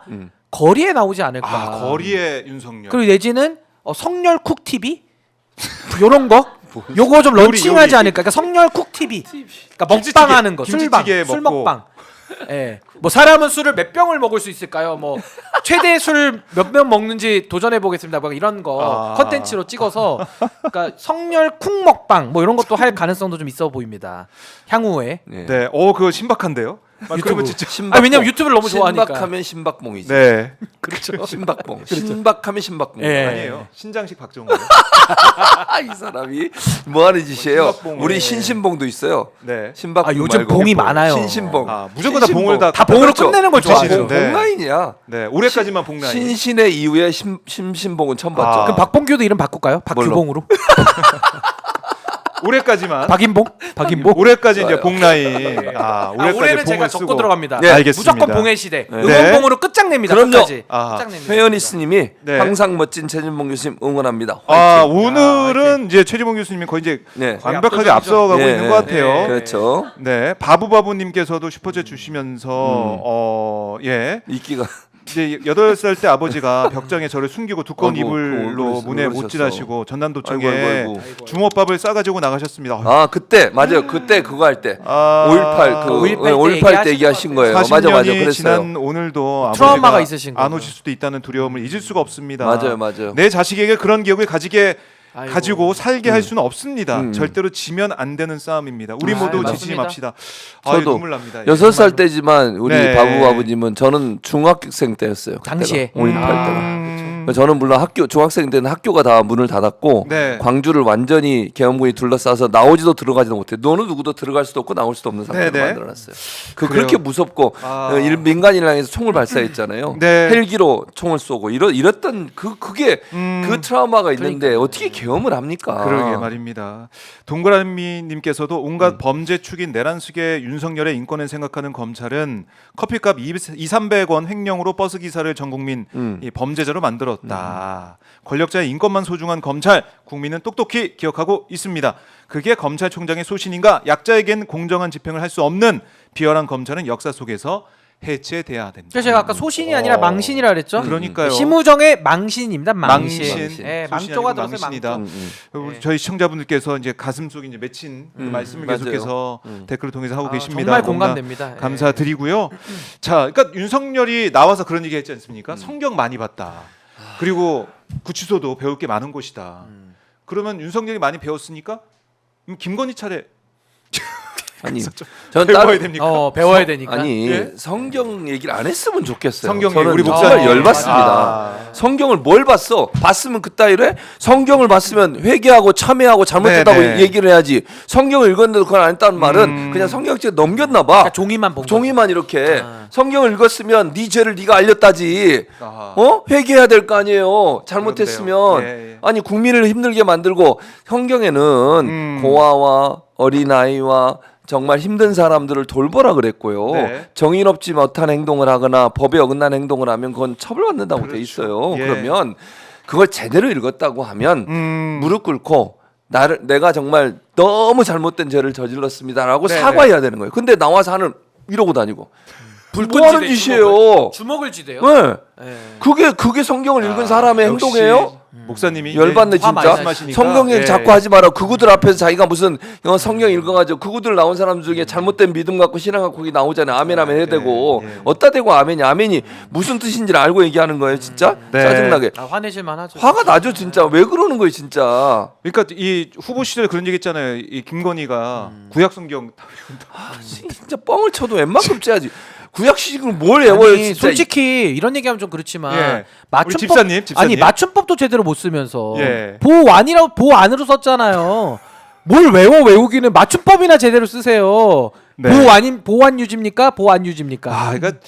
거리에 나오지 않을까. 아 거리의 윤석열. 그리고 내지는 성렬 쿡 TV 요런 거. 요거 좀 런칭하지 않을까? 그러니까 성렬 쿡 TV. 그러니까 먹방하는 거, 술방, 김치찌개 술 먹고. 먹방. 예. 뭐 사람은 술을 몇 병을 먹을 수 있을까요? 뭐 최대 술 몇 병 먹는지 도전해 보겠습니다. 뭐 이런 거 아. 컨텐츠로 찍어서 그러니까 성렬 쿡 먹방 뭐 이런 것도 할 가능성도 좀 있어 보입니다. 향후에. 네. 네. 그거 신박한데요. 그러면 진짜 신박봉. 왜냐면 유튜브를 너무 좋아하니까. 신박하면 신박봉이지. 네. 그렇죠. 신박봉. 신박하면 신박봉. 예. 아니에요. 신장식 박정호요. 이 사람이 뭐 하는 짓이에요? 신박봉을. 우리 신신봉도 있어요. 네. 신박봉 요즘 말고. 봉이 많아요. 신신봉. 아, 무조건 다 봉을 다 봉으로 그렇죠. 끝내는 걸 그렇죠. 좋아하죠. 네. 봉라인이야. 네. 올해까지만 봉라인. 신신의 이후에 신신봉은 처음 봤죠. 아. 그럼 박봉규도 이름 바꿀까요? 박규봉으로? 올해까지만. 박인봉? 박인봉? 올해까지 이제 좋아요. 봉라인. 아, 올해까지 올해는 제가 봉을 적고 쓰고. 들어갑니다. 네, 알겠습니다. 무조건 봉의 시대. 네. 응원봉으로 끝장냅니다. 그럼요. 끝까지. 아, 끝장냅니다. 회원이스님이 네. 항상 멋진 최진봉 교수님 응원합니다. 아, 화이팅. 오늘은 이제 최지봉 교수님이 거의 이제 네. 완벽하게 압도적이죠. 앞서가고 네, 있는 것 같아요. 네. 그렇죠. 네, 바부바부님께서도 슈퍼챗 주시면서 예 이끼가 이제 8살 때 아버지가 벽장에 저를 숨기고 두꺼운 아이고, 이불로 그러셨어, 문에 그러셨어. 못질하시고 전남도청에 아이고, 아이고. 주먹밥을 싸가지고 나가셨습니다. 아 그때 맞아요. 그때 그거 할 때. 아, 5.18 그 5.18 5.18 때 얘기하신 거예요. 맞아 맞아 40년이 그랬어요. 지난 오늘도 트라우마가 아버지가 있으신 안 거죠. 오실 수도 있다는 두려움을 잊을 수가 없습니다. 맞아요 맞아요. 내 자식에게 그런 기억을 아이고. 가지고 살게 할 수는 없습니다. 음. 절대로 지면 안 되는 싸움입니다. 우리 아, 모두 맞습니다. 지치지 맙시다. 저도 눈물 납니다. 6살 때지만 우리 네. 바부 아버님은 저는 중학생 때였어요. 그때가. 당시에. 5.18 때가. 음. 저는 물론 중학생 때는 학교가 다 문을 닫았고 네. 광주를 완전히 계엄군이 둘러싸서 나오지도 들어가지도 못해. 너는 누구도 들어갈 수도 없고 나올 수도 없는 상태로 네, 네. 만들어놨어요. 그래요. 그렇게 무섭고 아. 민간인을 향해서 총을 발사했잖아요. 네. 헬기로 총을 쏘고 이랬던 그게 그 트라우마가 있는데 그러니까요. 어떻게 계엄을 합니까? 그러게 말입니다. 동그라미님께서도 온갖 범죄 축인 내란숙의 윤석열의 인권을 생각하는 검찰은 커피값 2,300원 횡령으로 버스 기사를 전 국민 이 범죄자로 만들었다. 권력자의 인권만 소중한 검찰, 국민은 똑똑히 기억하고 있습니다. 그게 검찰총장의 소신인가? 약자에겐 공정한 집행을 할 수 없는 비열한 검찰은 역사 속에서 해체돼야 된다. 그래서 제가 아까 소신이 아니라 망신이라 그랬죠. 그러니까요. 심우정의 망신입니다. 망신. 망신. 예, 소신이 망조가 아니고 들어서 망신이다. 망조. 우리 저희 시청자분들께서 이제 가슴속에 이제 맺힌 그 말씀을 맞아요. 계속해서 댓글을 통해서 하고 아, 계십니다. 정말 너무나 공감됩니다. 예. 감사드리고요. 자, 그러니까 윤석열이 나와서 그런 얘기 했지 않습니까? 성경 많이 봤다. 그리고 구치소도 배울 게 많은 곳이다. 그러면 윤석열이 많이 배웠으니까 김건희 차례 아니 좀 전 배워야 다른 됩니까? 배워야 되니까. 아니 예? 성경 얘기를 안 했으면 좋겠어요. 성경 저는 우리 정말 목사님 열받습니다. 아. 성경을 뭘 봤어? 봤으면 그따위로 해? 성경을 봤으면 회개하고 참회하고 잘못했다고 네, 네. 얘기를 해야지. 성경을 읽었는데도 그걸 안 했다는 말은 그냥 성경책 넘겼나 봐. 그러니까 종이만 본 거죠. 종이만 이렇게 아. 성경을 읽었으면 네 죄를 네가 알렸다지. 아하. 회개해야 될 거 아니에요. 잘못했으면. 그런데요. 예, 예. 아니 국민을 힘들게 만들고 성경에는 고아와 어린아이와 정말 힘든 사람들을 돌보라 그랬고요. 네. 정의롭지 못한 행동을 하거나 법에 어긋난 행동을 하면 그건 처벌받는다고 돼 그렇죠. 있어요. 예. 그러면 그걸 제대로 읽었다고 하면 무릎 꿇고 내가 정말 너무 잘못된 죄를 저질렀습니다라고 네, 사과해야 되는 거예요. 근데 나와서 하는 이러고 다니고 불끈 뭐 하는 지대, 짓이에요? 주먹을 쥐대요. 네. 예. 그게 성경을 읽은 사람의 역시 행동이에요? 목사님이 이제 열받네 화 많이 진짜. 나시니까. 성경 얘기 예. 자꾸 하지 마라. 그구들 앞에서 자기가 무슨 성경 읽어가지고 그구들 나온 사람 중에 잘못된 믿음 갖고 신앙 갖고 거기 나오잖아요. 아멘 아멘 해야 되고 예. 어디다 대고 아멘이 아멘이 무슨 뜻인지를 알고 얘기하는 거예요 진짜. 네. 짜증나게. 화내실만 하죠. 화가 나죠 진짜. 왜 그러는 거예요 진짜. 그러니까 이 후보 시절에 그런 얘기했잖아요. 이 김건희가 구약 성경 진짜 뻥을 쳐도 웬만큼 째야지. 구약시식을 뭘 외워요 아니, 진짜. 솔직히 이런 얘기하면 좀 그렇지만 예. 맞춤법 우리 집사님. 아니 맞춤법도 제대로 못 쓰면서 예. 보안이라고 보안으로 썼잖아요. 뭘 외우기는 맞춤법이나 제대로 쓰세요. 네. 보안 유지입니까? 보안 유지입니까? 아, 그러니까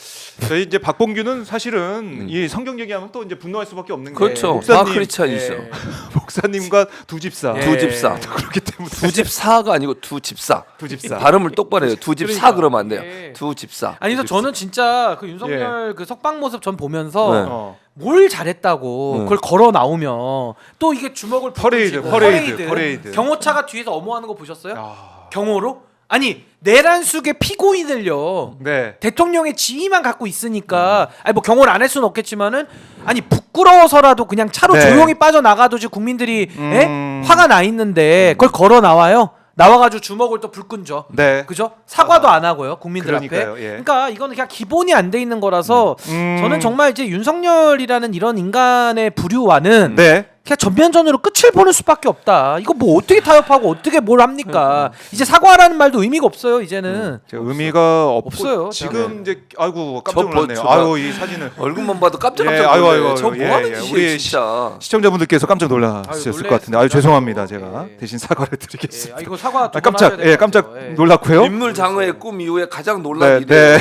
저희 이제 박봉규는 사실은 이 성경 얘기하면 또 이제 분노할 수밖에 없는 게 그렇죠. 목사님, 크리스찬이죠. 예. 목사님과 두 집사. 예. 두 집사. 그렇기 때문에 두 집사가 아니고 두 집사. 두 집사. 발음을 똑바로 해요. 두 집사 그러니까. 그러면 안 돼요. 예. 두 집사. 아니 그래서 저는 진짜 그 윤석열 그 석방 모습 전 보면서 네. 어. 뭘 잘했다고 그걸 걸어 나오면 또 이게 주먹을 퍼레이드, 쥐고 퍼레이드. 경호차가 뒤에서 어모하는 거 보셨어요? 아, 경호로? 아니 내란숙의 피고인들요. 네. 대통령의 지위만 갖고 있으니까 아니 뭐 경호를 안 할 수는 없겠지만은 아니 부끄러워서라도 그냥 차로 네. 조용히 빠져나가도 지금 국민들이 화가 나 있는데 그걸 걸어 나와요. 나와가지고 주먹을 또 불끈죠. 네. 그죠? 사과도 안 하고요 국민들 그러니까요, 앞에. 예. 그러니까 이거는 그냥 기본이 안 돼 있는 거라서 저는 정말 이제 윤석열이라는 이런 인간의 부류와는 네. 그냥 전면전으로 끝을 보는 수밖에 없다. 이거 뭐 어떻게 타협하고 어떻게 뭘 합니까? 이제 사과하라는 말도 의미가 없어요. 이제는 제가 의미가 없어요. 지금 이제 아이고 깜짝 저 놀랐네요. 저- 아유 이 사진을 얼굴만 봐도 깜짝깜짝 예, 놀라요. 아이고, 저 예, 뭐 하는 예. 짓이에요, 우리 진짜. 시청자분들께서 깜짝 놀라셨을 아유, 것 같은데 아유 죄송합니다. 놀랐어요. 제가 예. 대신 사과를 예, 드리겠습니다. 이거 사과 두번 깜짝 하셔야 될것 깜짝 같아요. 예. 놀랐고요. 인물 장어의 꿈 이후에 가장 네, 놀란 일이에요.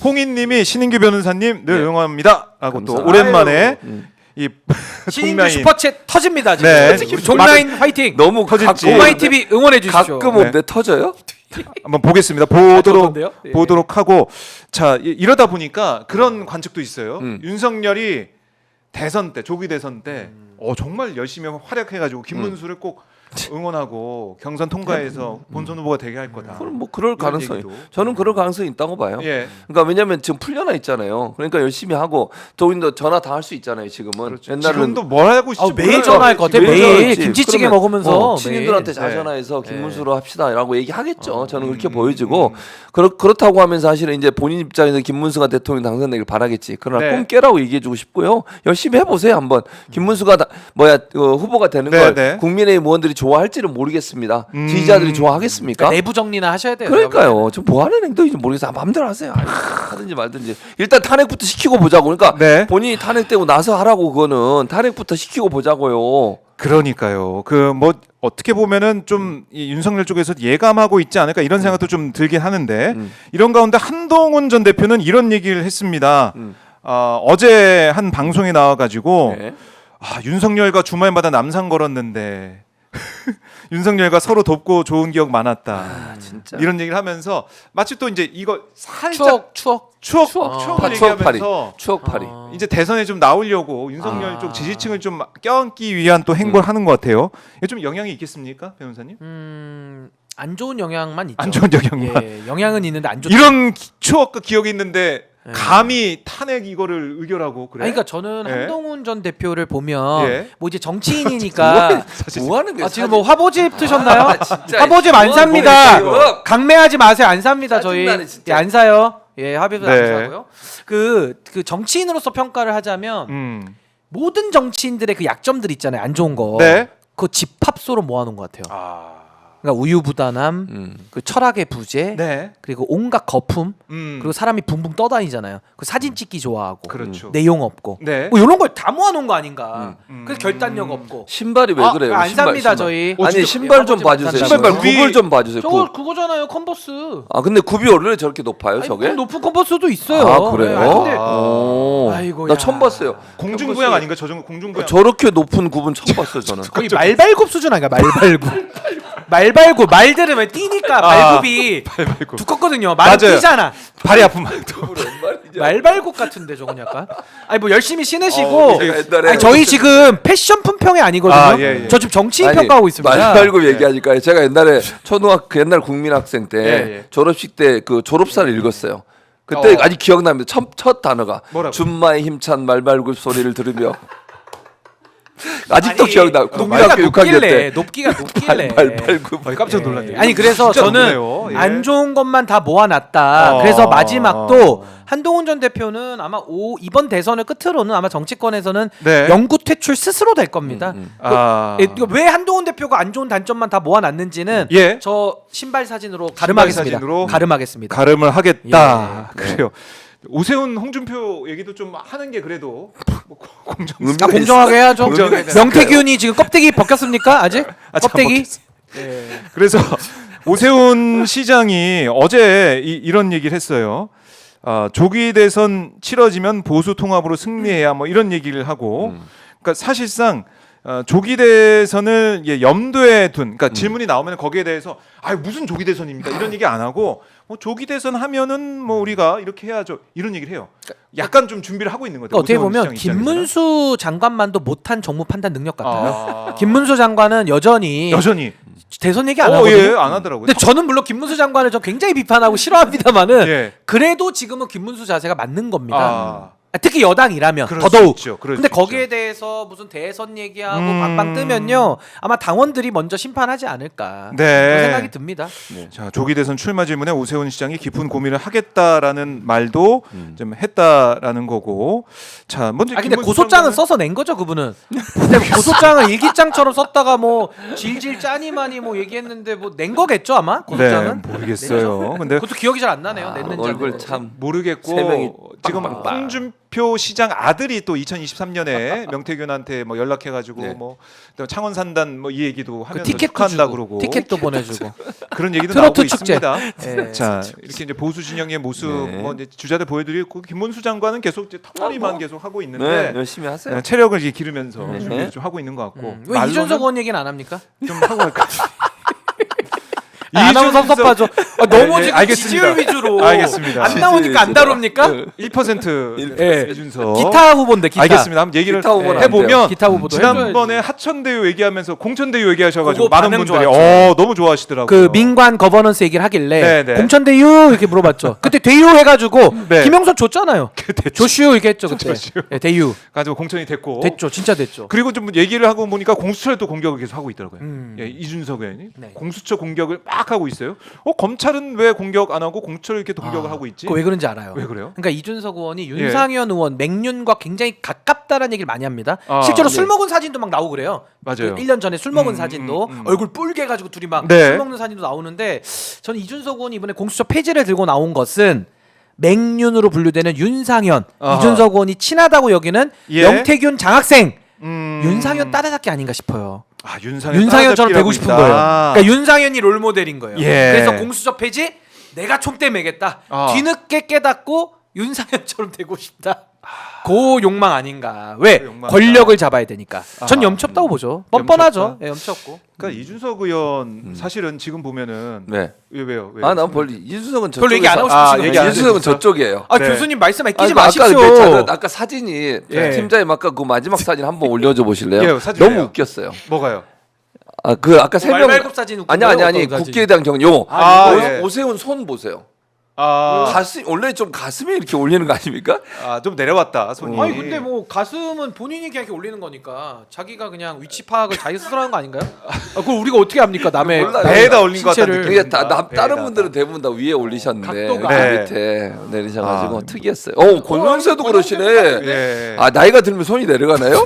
홍인님이 신인규 변호사님 늘 네. 응원합니다라고 또 감사합니다. 오랜만에 아유. 이 신인규 동명인 슈퍼챗 터집니다. 지금. 네. 우리 종라인 화이팅. 너무 커질지. 오마이 TV 응원해 주십시오. 가끔 네. 온데 터져요? 한번 보겠습니다. 저건데요? 예. 보도록 하고 자 이러다 보니까 그런 관측도 있어요. 음. 윤석열이 대선 때 조기 대선 때 정말 열심히 활약해가지고 김문수를 꼭 응원하고 경선 통과해서 본선 후보가 되게 할 거다. 그럼 뭐 그럴 이런 가능성이 얘기도. 저는 그럴 가능성이 있다고 봐요. 예. 그러니까 왜냐면 지금 풀려나 있잖아요. 그러니까 열심히 하고 저희도 전화 다 할 수 있잖아요. 지금은 그렇죠. 옛날에는 지금도 뭘 하고 있을지 매일 몰라요. 전화할 것 같아. 매일 매일 전화했지. 김치찌개 그러면, 먹으면서 친인들한테 매일. 잘 네. 전화해서 김문수로 합시다라고 얘기하겠죠. 저는 그렇게 음. 보여지고 그렇다고 하면서 사실은 이제 본인 입장에서 김문수가 대통령 당선되길 바라겠지. 그러나 네. 꿈 깨라고 얘기해주고 싶고요. 열심히 해보세요 한번. 김문수가 후보가 되는 네, 걸 네. 국민의힘 의원들이 좋아할지는 모르겠습니다. 지지자들이 좋아하겠습니까? 그러니까 내부 정리나 하셔야 돼요. 그러니까요. 저 뭐 하는 행동인지 모르겠어요. 마음대로 하세요. 아유, 하든지 말든지. 일단 탄핵부터 시키고 보자고. 그러니까 네. 본인이 탄핵되고 나서 하라고 그거는 탄핵부터 시키고 보자고요. 그러니까요. 그 뭐 어떻게 보면은 좀 이 윤석열 쪽에서 예감하고 있지 않을까 이런 생각도 좀 들긴 하는데 이런 가운데 한동훈 전 대표는 이런 얘기를 했습니다. 어제 한 방송에 나와가지고 네. 윤석열과 주말마다 남산 걸었는데 윤석열과 서로 돕고 좋은 기억 많았다. 아, 진짜. 이런 얘기를 하면서 마치 또 이제 이거 살짝 추억. 추억을 얘기하면서 추억팔이. 이제 대선에 좀 나오려고 윤석열 아. 쪽 지지층을 좀 껴안기 위한 또 행보를 하는 것 같아요. 이게 좀 영향이 있겠습니까, 변호사님? 안 좋은 영향만 있죠. 안 좋은 영향만. 예, 영향은 있는데 안 좋죠. 이런 추억과 기억이 있는데 예. 감히 탄핵 이거를 의결하고 그래? 아니, 그러니까 저는 예. 한동훈 전 대표를 보면 예. 뭐 이제 정치인이니까 뭐 하는 거야? 지금 뭐 화보집 트셨나요? 아, 진짜. 화보집 안 뭐 삽니다. 하는 거야, 이거? 강매하지 마세요. 안 삽니다. 저희 짜증나네, 진짜. 예, 안 사요. 예, 합의도 네. 안 사고요. 그 정치인으로서 평가를 하자면 모든 정치인들의 그 약점들 있잖아요. 안 좋은 거. 네. 그 집합소로 모아놓은 것 같아요. 아. 그러니까 우유부단함, 그 철학의 부재, 네. 그리고 온갖 거품, 그리고 사람이 붕붕 떠다니잖아요. 그 사진 찍기 좋아하고, 그렇죠. 내용 없고, 네. 뭐 이런 걸 다 모아놓은 거 아닌가. 그래서 결단력 없고. 신발이 왜 그래요? 안 신발, 삽니다 신발. 저희. 아니 진짜? 신발 좀 예, 봐주세요. 신발 굽을 좀 봐주세요. 저거 굽. 그거잖아요, 컨버스. 아 근데 굽이 원래 저렇게 높아요, 아니, 저게? 높은 컨버스도 있어요. 아 그래요? 네, 아니, 근데 오. 아이고, 나 야. 처음 봤어요. 공중부양 아닌가? 저 정도 공중부양. 저렇게 높은 굽은 처음 봤어요, 저는. 거의 말발굽 수준 아닌가? 말발굽. 말발굽 말 들으면 뛰니까 발굽이 두껍거든요. 말은 맞아요. 뛰잖아. 발이 아픈 말도. 말발굽 같은데 저건 약간. 아니 뭐 열심히 신으시고. 제가 옛날에 아니, 저희 지금 패션 품평이 아니거든요. 아, 예, 예. 저 지금 정치인 아니, 평가하고 있습니다. 말발굽 얘기하니까 제가 옛날에 초등학교 옛날 국민학생 때 예, 예. 졸업식 때 그 졸업사를 읽었어요. 그때 아직 기억납니다. 첫 단어가 뭐라고? 준마의 힘찬 말발굽 소리를 들으며 아직도 아니, 기억나. 높이가 국민학교 6학년 때 높기가 높길래. 말발굽. 깜짝 놀랐네요. 아니 그래서 진짜 저는 높네요. 예. 안 좋은 것만 다 모아놨다. 그래서 마지막도 한동훈 전 대표는 아마 이번 대선을 끝으로는 아마 정치권에서는 네. 영구 퇴출 스스로 될 겁니다. 아. 이거 왜 한동훈 대표가 안 좋은 단점만 다 모아놨는지는 예. 저 신발 사진으로 가름하겠습니다. 사진으로 가름하겠습니다. 가름을 하겠다. 예. 그래요. 오세훈, 홍준표 얘기도 좀 하는 게 그래도 뭐 공정. 아, 공정하게 해야죠. 공정하게 명태균이 지금 껍데기 벗겼습니까? 아직? 아직 안 껍데기? 벗겼어요. 그래서 오세훈 시장이 어제 이런 얘기를 했어요. 조기 대선 치러지면 보수 통합으로 승리해야 뭐 이런 얘기를 하고, 그러니까 사실상 조기 대선을 염두에 둔, 그러니까 질문이 나오면 거기에 대해서 무슨 조기 대선입니까? 이런 얘기 안 하고 조기 대선 하면은 뭐 우리가 이렇게 해야죠. 이런 얘기를 해요. 약간 좀 준비를 하고 있는 거죠. 그러니까 어떻게 오세훈 보면 시장 입장에서는. 김문수 장관만도 못한 정무 판단 능력 같아요. 김문수 장관은 여전히 대선 얘기 안 하거든요. 예, 안 하더라고요. 근데 저는 물론 김문수 장관을 저 굉장히 비판하고 싫어합니다만은 예. 그래도 지금은 김문수 자세가 맞는 겁니다. 특히 여당이라면 그럴 수 더더욱. 있죠. 그럴 근데 수 거기에 있죠. 대해서 무슨 대선 얘기하고 방방 뜨면요 아마 당원들이 먼저 심판하지 않을까 네. 그런 생각이 듭니다. 자, 조기 대선 출마 질문에 오세훈 시장이 깊은 고민을 하겠다라는 말도 좀 했다라는 거고. 자, 먼저 근데 김문수 고소장은 장관은- 써서 낸 거죠 그분은. 근데 고소장을 일기장처럼 썼다가 뭐 질질 짜니마니 뭐 얘기했는데 뭐 낸 거겠죠 아마 고소장은. 네, 모르겠어요. 근데 그것도 기억이 잘 안 나네요. 냈는지 안 얼굴 냈는지. 참 모르겠고 세 명이 지금 빵빵빵. 홍준표 시장 아들이 또 2023년에 명태균한테 뭐 연락해가지고 네. 뭐 또 창원 산단 뭐 이 얘기도 그 하면서 티켓도 축하한다 주고 그러고 티켓도 보내주고 그런 얘기도 트로트 나오고 축제. 있습니다. 네. 자 이렇게 이제 보수 진영의 모습 네. 뭐 이제 주자들 보여드리고 김문수 장관은 계속 이제 턱걸이만 계속 하고 네, 있는데 열심히 하세요. 체력을 이제 기르면서 네. 준비를 좀 하고 있는 것 같고 왜 말로는 이준석 의원 얘기는 안 합니까? 좀 하고 갈까? 안 하면 섭섭하죠. 너무 네, 지금 알겠습니다. 지지율 위주로 알겠습니다. 안 나오니까 안 다룹니까? 1% 예. 이준석. 기타 후보인데 기타. 알겠습니다. 한번 얘기를 기타 후보는 안 해보면 기타 후보도 지난번에 해줘야지. 하천대유 얘기하면서 공천대유 얘기하셔가지고 그거 많은 반응 분들이 좋았죠. 너무 좋아하시더라고요. 그 민관 거버넌스 얘기를 하길래 네네. 공천대유 이렇게 물어봤죠. 그때 대유 해가지고 네. 김영선 줬잖아요. 조슈 이렇게 했죠 그때. 조슈. 네, 대유 가지고 공천이 됐고 됐죠. 진짜 됐죠. 그리고 좀 얘기를 하고 보니까 공수처에 또 공격을 계속 하고 있더라고요. 음. 예, 이준석 의원이 네. 공수처 공격을 막 하고 있어요. 검찰은 왜 공격 안 하고 공수처를 이렇게 공격을 하고 있지? 그거 왜 그런지 알아요? 왜 그래요? 그러니까 이준석 의원이 윤상현 의원 맹윤과 굉장히 가깝다라는 얘기를 많이 합니다. 아, 실제로 네. 술 먹은 사진도 막 나오고 그래요. 맞아요. 그 1년 전에 술 먹은 사진도 음. 얼굴 뿔게 가지고 둘이 막 네. 술 먹는 사진도 나오는데 저는 이준석 의원이 이번에 공수처 폐지를 들고 나온 것은 맹윤으로 분류되는 윤상현, 아하. 이준석 의원이 친하다고 여기는 예. 명태균 장학생 음. 윤상현 따라잡기 아닌가 싶어요. 아, 윤상현 윤상현처럼 되고 싶은 거예요. 아. 그러니까 윤상현이 롤 모델인 거예요. 예. 그래서 공수처 폐지 내가 총대 매겠다. 아. 뒤늦게 깨닫고 윤상현처럼 되고 싶다. 그 욕망 아닌가. 왜? 그 욕망이다. 권력을 잡아야 되니까. 전 아하. 염치 없다고 보죠. 뻔뻔하죠. 염치 없다? 예, 염치 없고. 그러니까 이준석 의원 사실은 지금 보면은 네. 왜요? 난 별로 이준석은 별로 얘기 안 하고 저쪽에서- 싶으신 얘기 안 이준석은 해주셨어요? 저쪽이에요. 아 네. 교수님 말씀 아끼지 아까 마십시오. 아까 사진이 예. 팀장님 아까 그 마지막 사진 한번 올려줘 보실래요? 예, 사진 너무 왜요? 웃겼어요. 뭐가요? 아 그 아까 세 명 말발굽 사진 웃긴 아니 거예요? 아니 어떤 사진? 국회에 대한 경험 요 아, 오- 예. 오세훈 손 보세요. 아, 가슴 원래 좀 가슴에 이렇게 올리는 거 아닙니까? 좀 내려왔다 손이. 아니 근데 뭐 가슴은 본인이 그냥 이렇게 올리는 거니까 자기가 그냥 위치 파악을 자기 스스로 하는 거 아닌가요? 그걸 우리가 어떻게 합니까? 남의 몰라요. 배에다 올린 것 같다는 신체를. 느낌. 이게 다른 배에다. 분들은 대부분 다 위에 올리셨는데 각도가. 그 네. 밑에 내리셔가지고 아. 특이했어요. 권영세도 그러시네. 예. 아 나이가 들면 손이 내려가나요?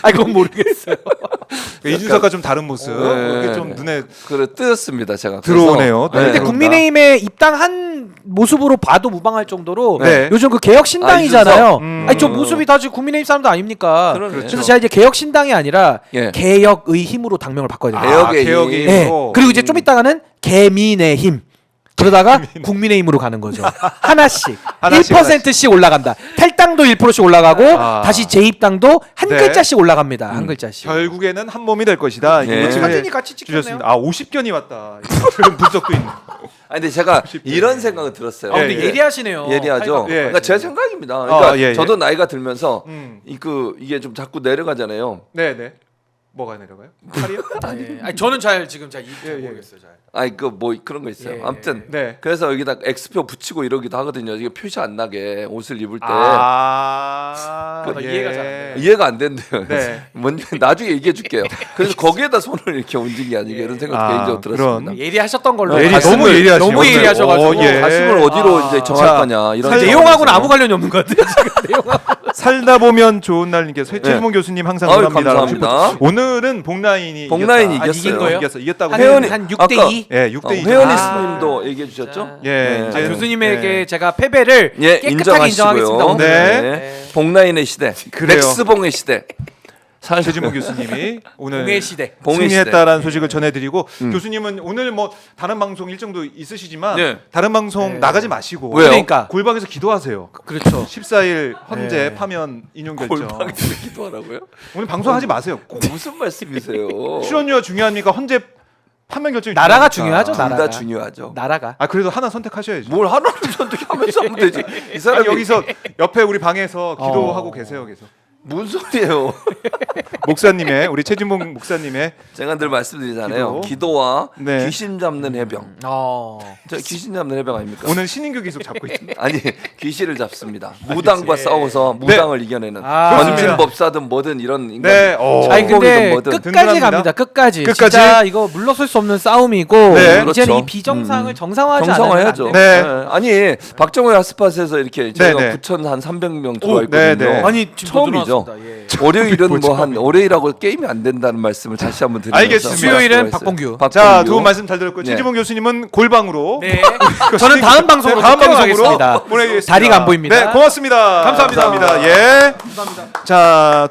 아 그건 모르겠어요. 이준석과 좀 다른 모습. 네. 이게 좀 눈에 그래 뜨였습니다 제가. 들어오네요. 그래서, 근데 그런가? 국민의힘에 입당한 모습으로 봐도 무방할 정도로 네. 요즘 그 개혁 신당이잖아요. 이준석? 아니 저 모습이 다 지금 국민의힘 사람도 아닙니까? 그러네. 그래서 제가 이제 개혁 신당이 아니라 예. 개혁의 힘으로 당명을 바꿔야 돼요. 개혁의 개혁의 힘. 네. 힘으로. 그리고 이제 좀 있다가는 개민의 힘. 그러다가 국민의힘으로 가는 거죠. 하나씩 하나씩, 1%씩 올라간다. 탈당도 1%씩 올라가고 아. 다시 재입당도 한 네. 글자씩 올라갑니다. 한 글자씩. 결국에는 한 몸이 될 것이다. 예. 지금 사진이 같이 찍혔네요. 주셨습니다. 50견이 왔다. 이런 분석도 있네. 아니 근데 제가 이런 생각을 들었어요. 아, 근데 예, 예. 예리하시네요. 예리하죠. 예. 그러니까 제 생각입니다. 그러니까 예, 예. 저도 나이가 들면서 음. 이게 좀 자꾸 내려가잖아요. 네, 네. 뭐가 내려가요? 팔이요? 예. 아니 저는 지금 잘 예, 예. 모르겠어요. 잘. 아니 그 뭐 그런 거 있어요. 예. 아무튼 네. 그래서 여기다 X표 붙이고 이러기도 하거든요. 이게 표시 안 나게 옷을 입을 때 아, 나 이해가 잘안 돼요. 이해가 안 된대요. 네. 뭔지 나중에 얘기해 줄게요. 그래서 거기에다 손을 이렇게 얹은 게 아니게 이런 생각 아, 개인적으로 들었습니다. 그런. 예리하셨던 걸로. 예리, 가슴을- 너무 예리하시죠. 너무 예리하셔가지고. 예. 가슴을 어디로 아. 이제 정할 자, 거냐 이런 내용하고는 생각이 아무 관련이 없는 것 같아요. 지금 내용하고. 살다 보면 좋은 날님께서 최지문 교수님 항상 아유, 응원합니다. 감사합니다. 오늘은 복라인이 복라인이 이겼다. 이겼어요. 이긴 거예요? 이겼다고. 혜원이- 한 아까- 6대2. 예, 6대 2. 회원이 아. 스님도 얘기해 주셨죠? 예, 네. 이제 교수님에게 예. 제가 패배를 예, 깨끗하게 인정하겠습니다. 오늘. 네. 네. 복라인의 시대, 그래요. 렉스봉의 시대. 사실 최지문 교수님이 오늘 봉의 시대. 봉의 승리했다라는 소식을 전해드리고 음. 교수님은 오늘 뭐 다른 방송 일정도 있으시지만 네. 다른 방송 네. 나가지 마시고 왜요? 그러니까 골방에서 기도하세요. 그렇죠. 14일 헌재 네. 파면 인용 결정. 골방에서 기도하라고요? 오늘 방송하지 마세요. 무슨 말씀이세요? 출연료가 중요합니까? 헌재 파면 결정이 나라가 중요하니까. 중요하죠, 둘 나라가. 다 중요하죠. 나라가. 아 그래도 하나 선택하셔야죠. 뭘 하나를 선택하면서 하면 되지. 이 아니, 사람이 여기서 옆에 우리 방에서 어. 기도하고 계세요. 계속. 무슨 소리예요? 목사님의 우리 최진봉 목사님의 제가 늘 말씀드리잖아요. 기도. 기도와 네. 귀신 잡는 해병. 어. 저 귀신 잡는 해병 아닙니까? 오늘 신인교 계속 잡고 있습니다. 아니 귀신을 잡습니다. 무당과 싸워서 네. 무당을 이겨내는 아. 전진 법사든 뭐든 이런 인간. 네. 아니 근데 뭐든 끝까지 든든합니다. 갑니다. 끝까지. 끝까지? 진짜 이거 물러설 수 없는 싸움이고 네. 이제는 그렇죠. 이 비정상을 정상화하지 않으면 정상화해야죠. 안 돼요. 네. 아니 박정호의 핫스팟에서 이렇게 저희가 네, 네. 9,300명 들어와 오, 있거든요. 네, 네. 아니 지금 더 처음이죠. 늘어났습니다. 예. 월요일은 뭐 한 월요일하고 게임이 안 된다는 말씀을 다시 한번 드리면서 알겠습니다. 수요일은 말씀드렸어요. 박봉규. 자, 두 분 말씀 잘 들었고 네. 최진봉 교수님은 골방으로 네. 저는 다음 방송으로 다음 방송으로 하겠습니다. 보내겠습니다. 다리가 안 보입니다. 네, 고맙습니다. 감사합니다. 예. 자.